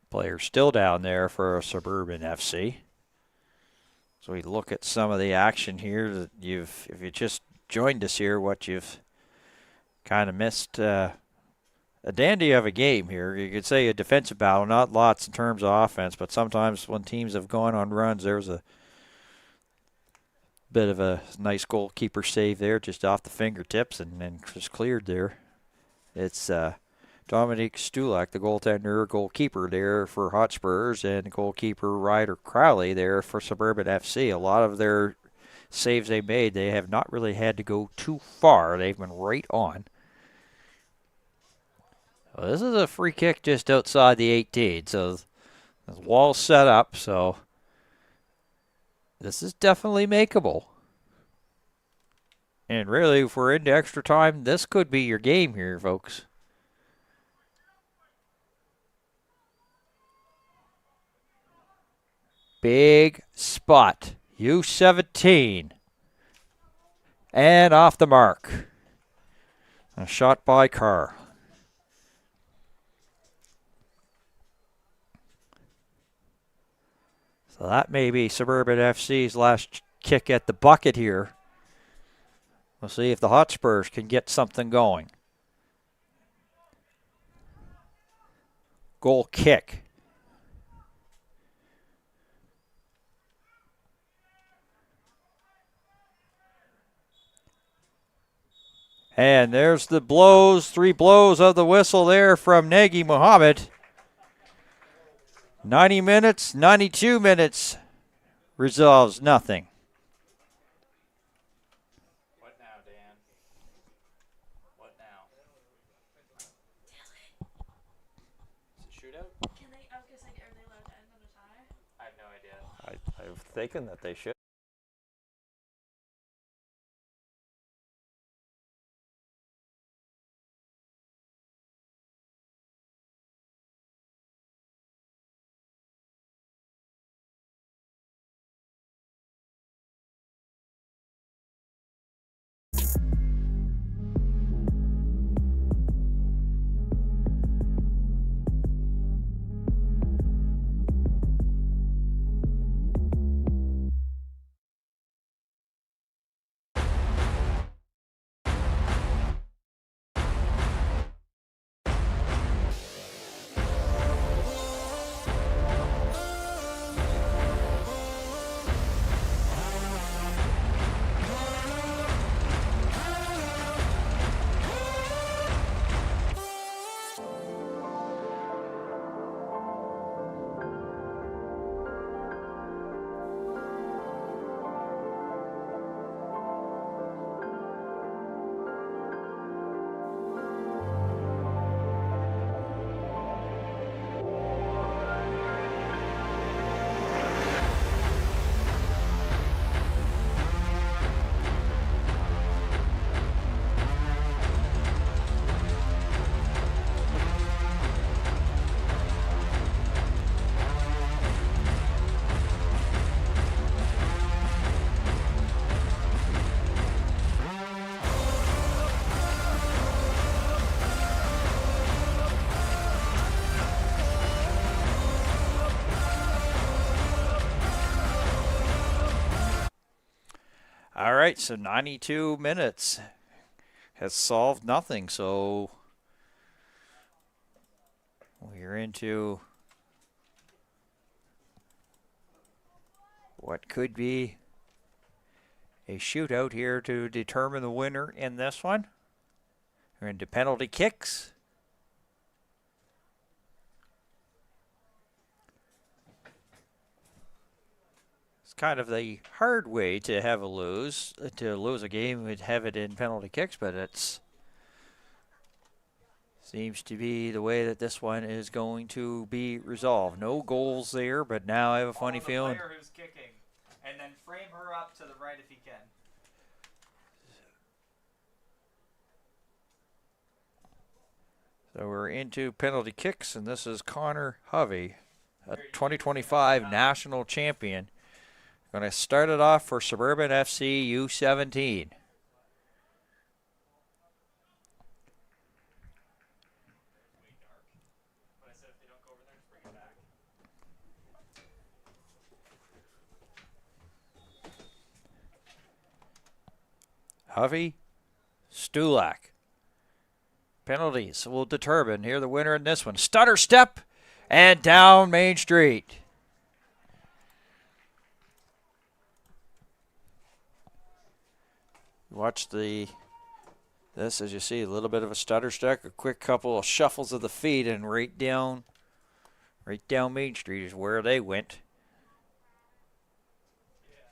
Player still down there for Suburban FC. So we look at some of the action here that if you just joined us here, what you've kind of missed a dandy of a game here. You could say a defensive battle, not lots in terms of offense, but sometimes when teams have gone on runs, there's a bit of a nice goalkeeper save there, just off the fingertips and just cleared there. It's Dominic Stulak, the goalkeeper there for Hotspurs, and goalkeeper Ryder Crowley there for Suburban FC. A lot of their saves they made, they have not really had to go too far. They've been right on. Well, this is a free kick just outside the 18, so the wall's set up, so this is definitely makeable. And really, if we're into extra time, this could be your game here, folks. Big spot. U17. And off the mark. A shot by Carr. So that may be Suburban FC's last kick at the bucket here. We'll see if the Hotspurs can get something going. Goal kick. And there's the blows, 3 blows of the whistle there from Nagy Muhammad. 90 minutes, 92 minutes, resolves nothing. What now, Dan? What now? Is it shootout? Can they, I was gonna say, are they allowed to end on a tie? I have no idea. I'm thinking that they should. All right, so 92 minutes has solved nothing. So we're into what could be a shootout here to determine the winner in this one. We're into penalty kicks. Kind of the hard way to have a lose a game would have it in penalty kicks, but it's seems to be the way that this one is going to be resolved. No goals there, but now I have a funny feeling. Player who's kicking, and then frame her up to the right if he can. So we're into penalty kicks, and this is Connor Hovey, a 2025 national champion. Going to start it off for Suburban FC U17. Hovey, Stulak. Penalties will determine here the winner in this one. Stutter step and down Main Street. Watch this as you see, a little bit of a stutter step, a quick couple of shuffles of the feet, and right down Main Street is where they went.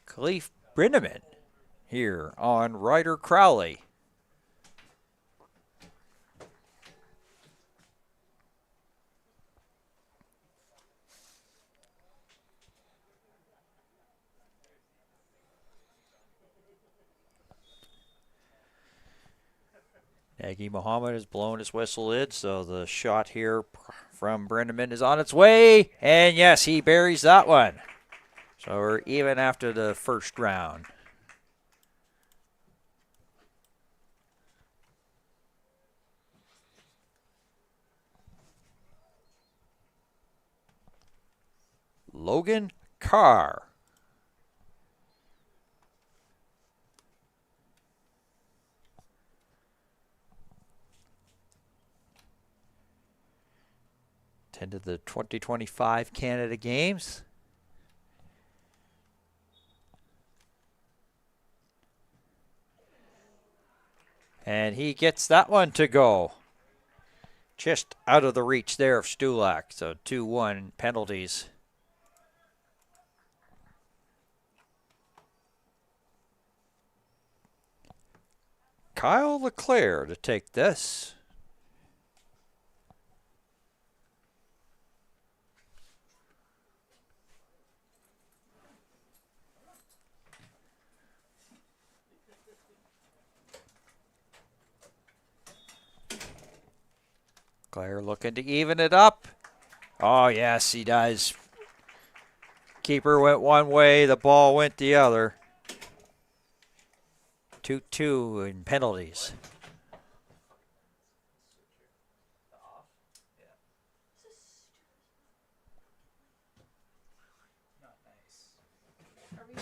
Khalif Brinneman here on Ryder Crowley. Nagy Muhammad has blown his whistle in, so the shot here from Brinneman is on its way. And yes, he buries that one. So we're even after the first round. Logan Carr. Attended the 2025 Canada Games. And he gets that one to go. Just out of the reach there of Stulak. So 2-1 penalties. Kyle LeClaire to take this. Claire looking to even it up. Oh, yes, he does. Keeper went one way, the ball went the other. 2-2 in penalties. Not nice. Are we?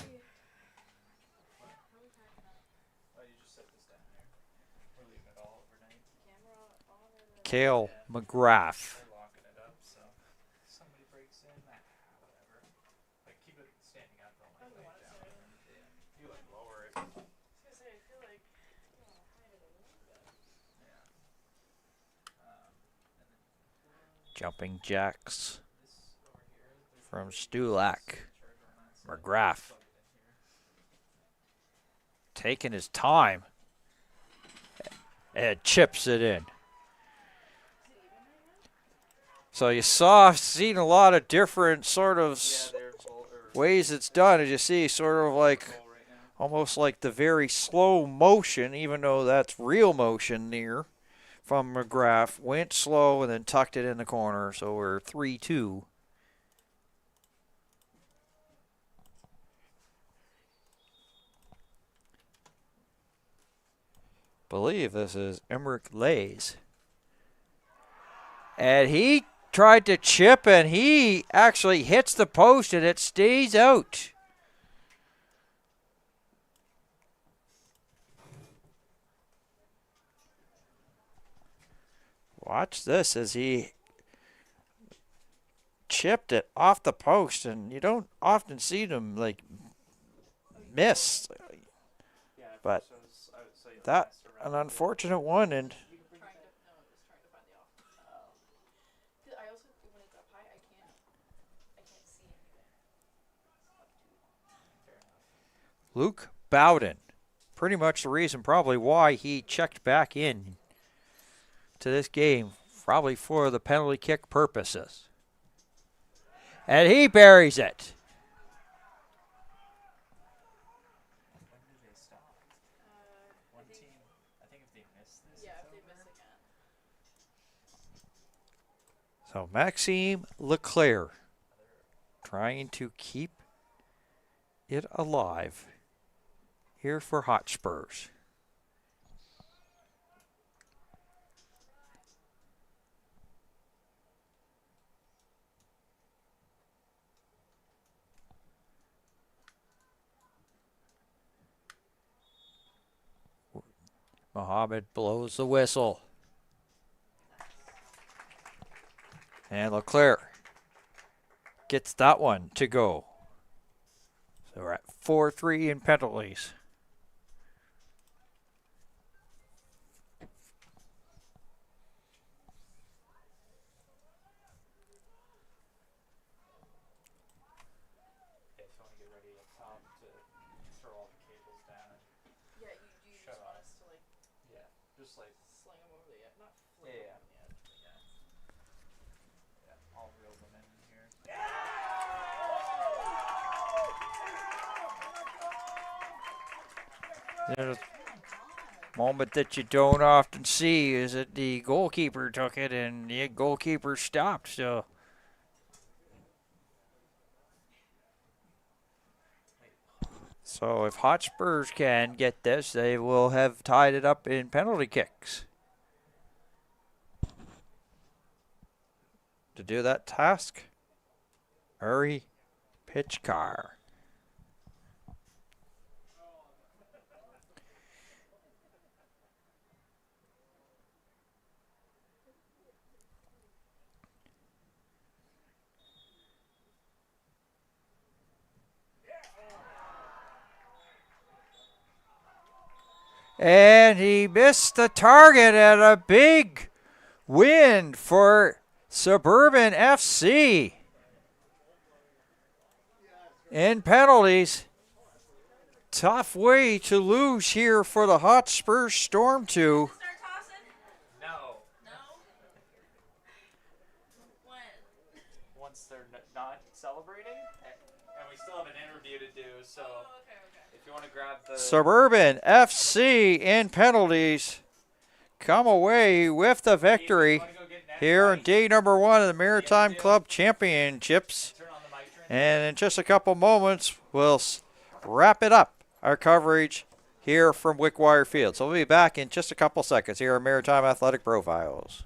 Oh, you just set this down there. We're leaving it all overnight. Camera on or the? Kale McGrath. We're locking it up, so somebody breaks in, whatever. Like keep it standing up, don't I like don't lay it want down. to. Yeah. You like lower it. I was gonna say I feel like you want to hide it a little bit. Yeah. And then Jumping jacks this over here. There's from Stulak. charger on that side. McGrath Plug it in here. taking his time. And chips it in. So you seen a lot of different sort of Yeah, they're full ways it's done. As you see, sort of like full right now. almost like the very slow motion, even though that's real motion near from McGrath. Went slow and then tucked it in the corner. So we're 3-2. Believe this is Emmerich Lays. And he tried to chip and he actually hits the post and it stays out. Watch this as he chipped it off the post, and you don't often see them like miss. Yeah, But so I would say that messed around an unfortunate one, and Trying to no, it was trying to find the off. I also when it's up high, I can't see anything. Fair enough. Luke Bowden, pretty much the reason probably why he checked back in to this game, probably for the penalty kick purposes. And he buries it. When do they stop? One I think, team. I think if they miss this, yeah, it's if they over. miss again. So Maxime Leclerc trying to keep it alive here for Hotspurs. Mohammed blows the whistle. And Leclerc gets that one to go. So we're at 4-3 in penalties. Okay, so I want to get ready up top to throw all the cables down and Yeah, you shut just want off. us to like Yeah, just like sling them over the edge, not fling Yeah, them over the edge, but yeah. yeah, I'll reel them in here. There's a moment that you don't often see is that the goalkeeper took it and the goalkeeper stopped. So if Hotspurs can get this, they will have tied it up in penalty kicks. To do that task, Murray Pitchcar. And he missed the target at a big win for Suburban FC. In penalties, tough way to lose here for the Hotspurs Storm 2. Start tossing? No, No? When? once they're not celebrating, and we still have an interview to do. So okay. if you want to grab the Suburban FC in penalties come away with the victory wanna go get an here on invite? day number 1 of the Maritime Club Championships. Turn on the mic. And in just a couple moments, we'll wrap it up, our coverage here from Wickwire Field. So we'll be back in just a couple seconds here on Maritime Athletic Profiles.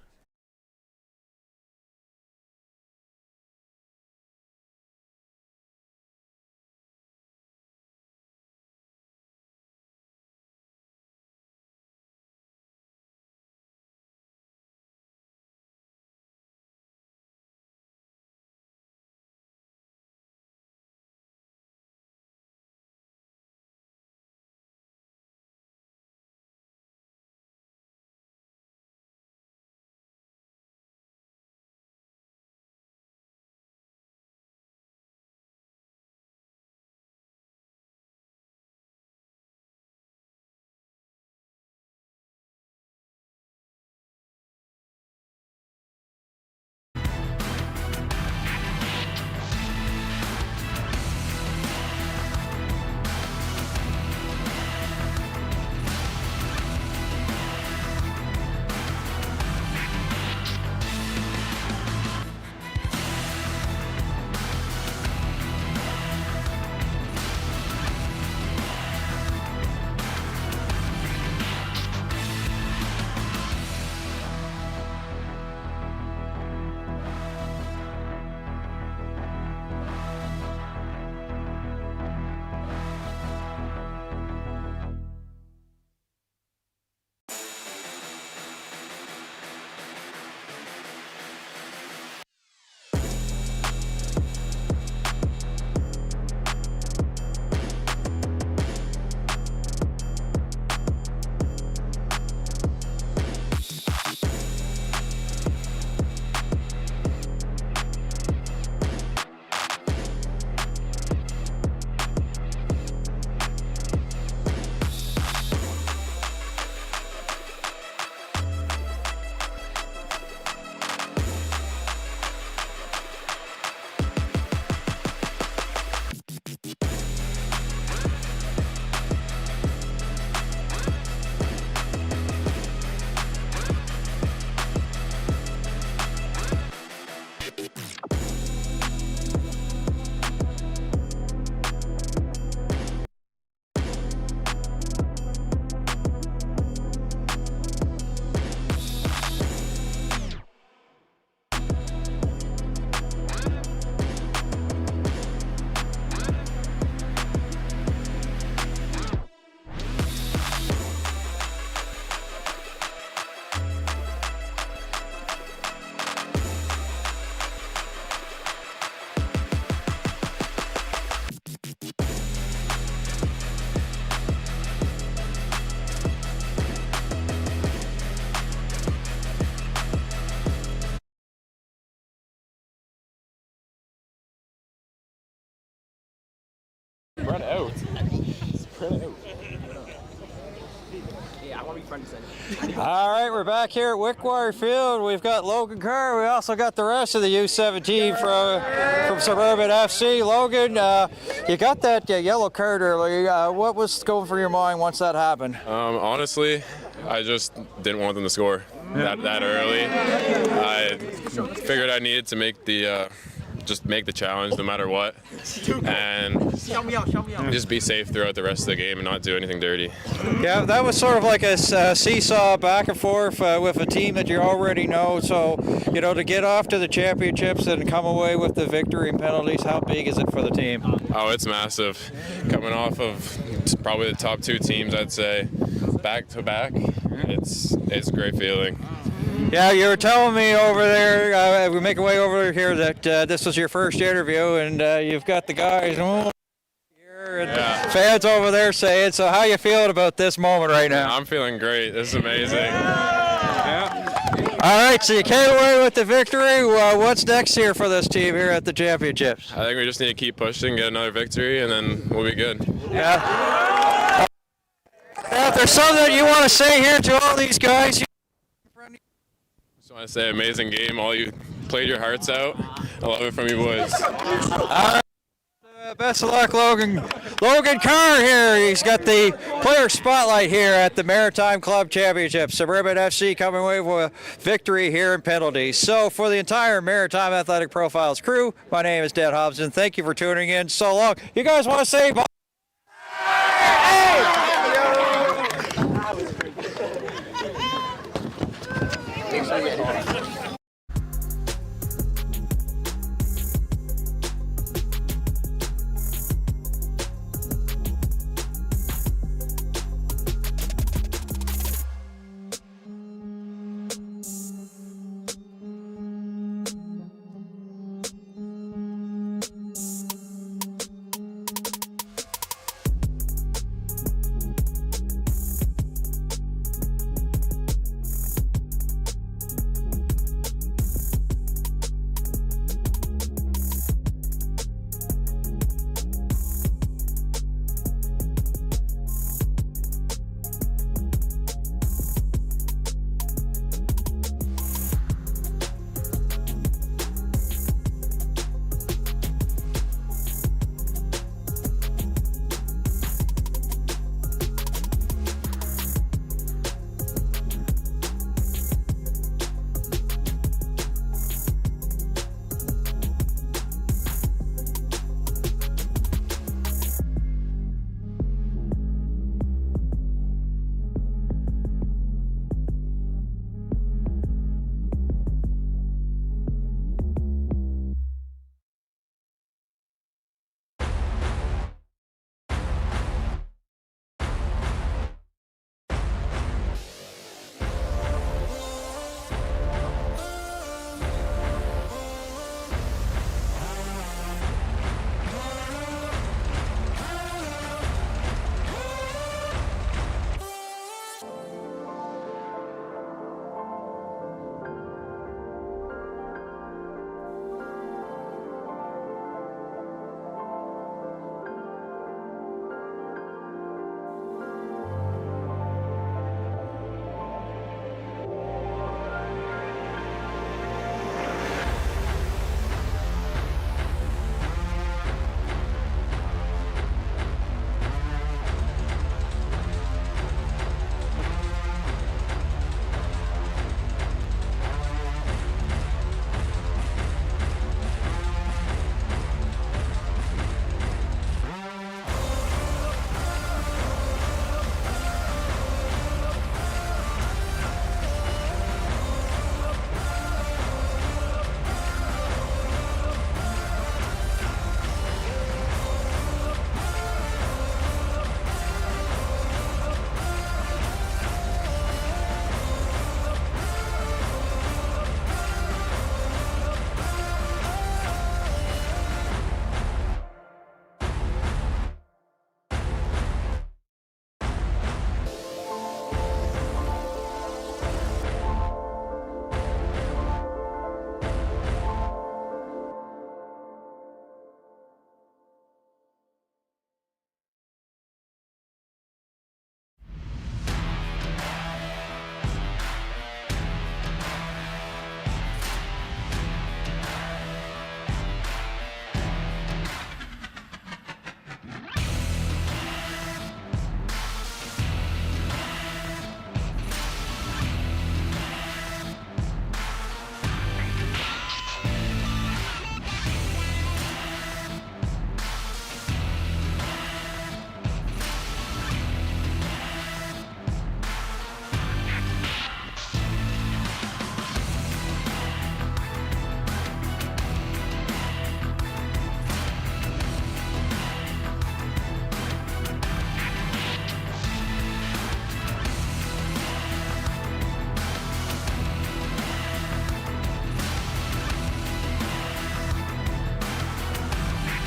Spread out. Spread out. Yeah, I want to be friends then. All right, we're back here at Wickwire Field. We've got Logan Carr. We also got the rest of the U17 from Suburban FC. Logan, you got that yellow card early. What was going through your mind once that happened? Honestly, I just didn't want them to score that early. I figured I needed to make the just make the challenge no matter what, and just be safe throughout the rest of the game and not do anything dirty. Yeah, that was sort of like a seesaw back and forth with a team that you already know. So, to get off to the championships and come away with the victory and penalties, how big is it for the team? Oh, it's massive. Coming off of probably the top 2 teams, I'd say, back to back, it's a great feeling. Yeah, you were telling me over there, we make our way over here, that this was your first interview, and you've got the guys here and fans over there saying, so how you feeling about this moment right now? I'm feeling great. This is amazing. All right, so you came away with the victory. What's next here for this team here at the championships? I think we just need to keep pushing, get another victory, and then we'll be good. Yeah. If there's something that you want to say here to all these guys, Just want to say, amazing game. All you played your hearts out. I love it from you boys. Best of luck, Logan. Logan Carr here. He's got the player spotlight here at the Maritime Club Championship. Suburban FC coming away with a victory here in penalties. So for the entire Maritime Athletic Profiles crew, my name is Dan Hobson. Thank you for tuning in so long. You guys want to say bye? Make sure you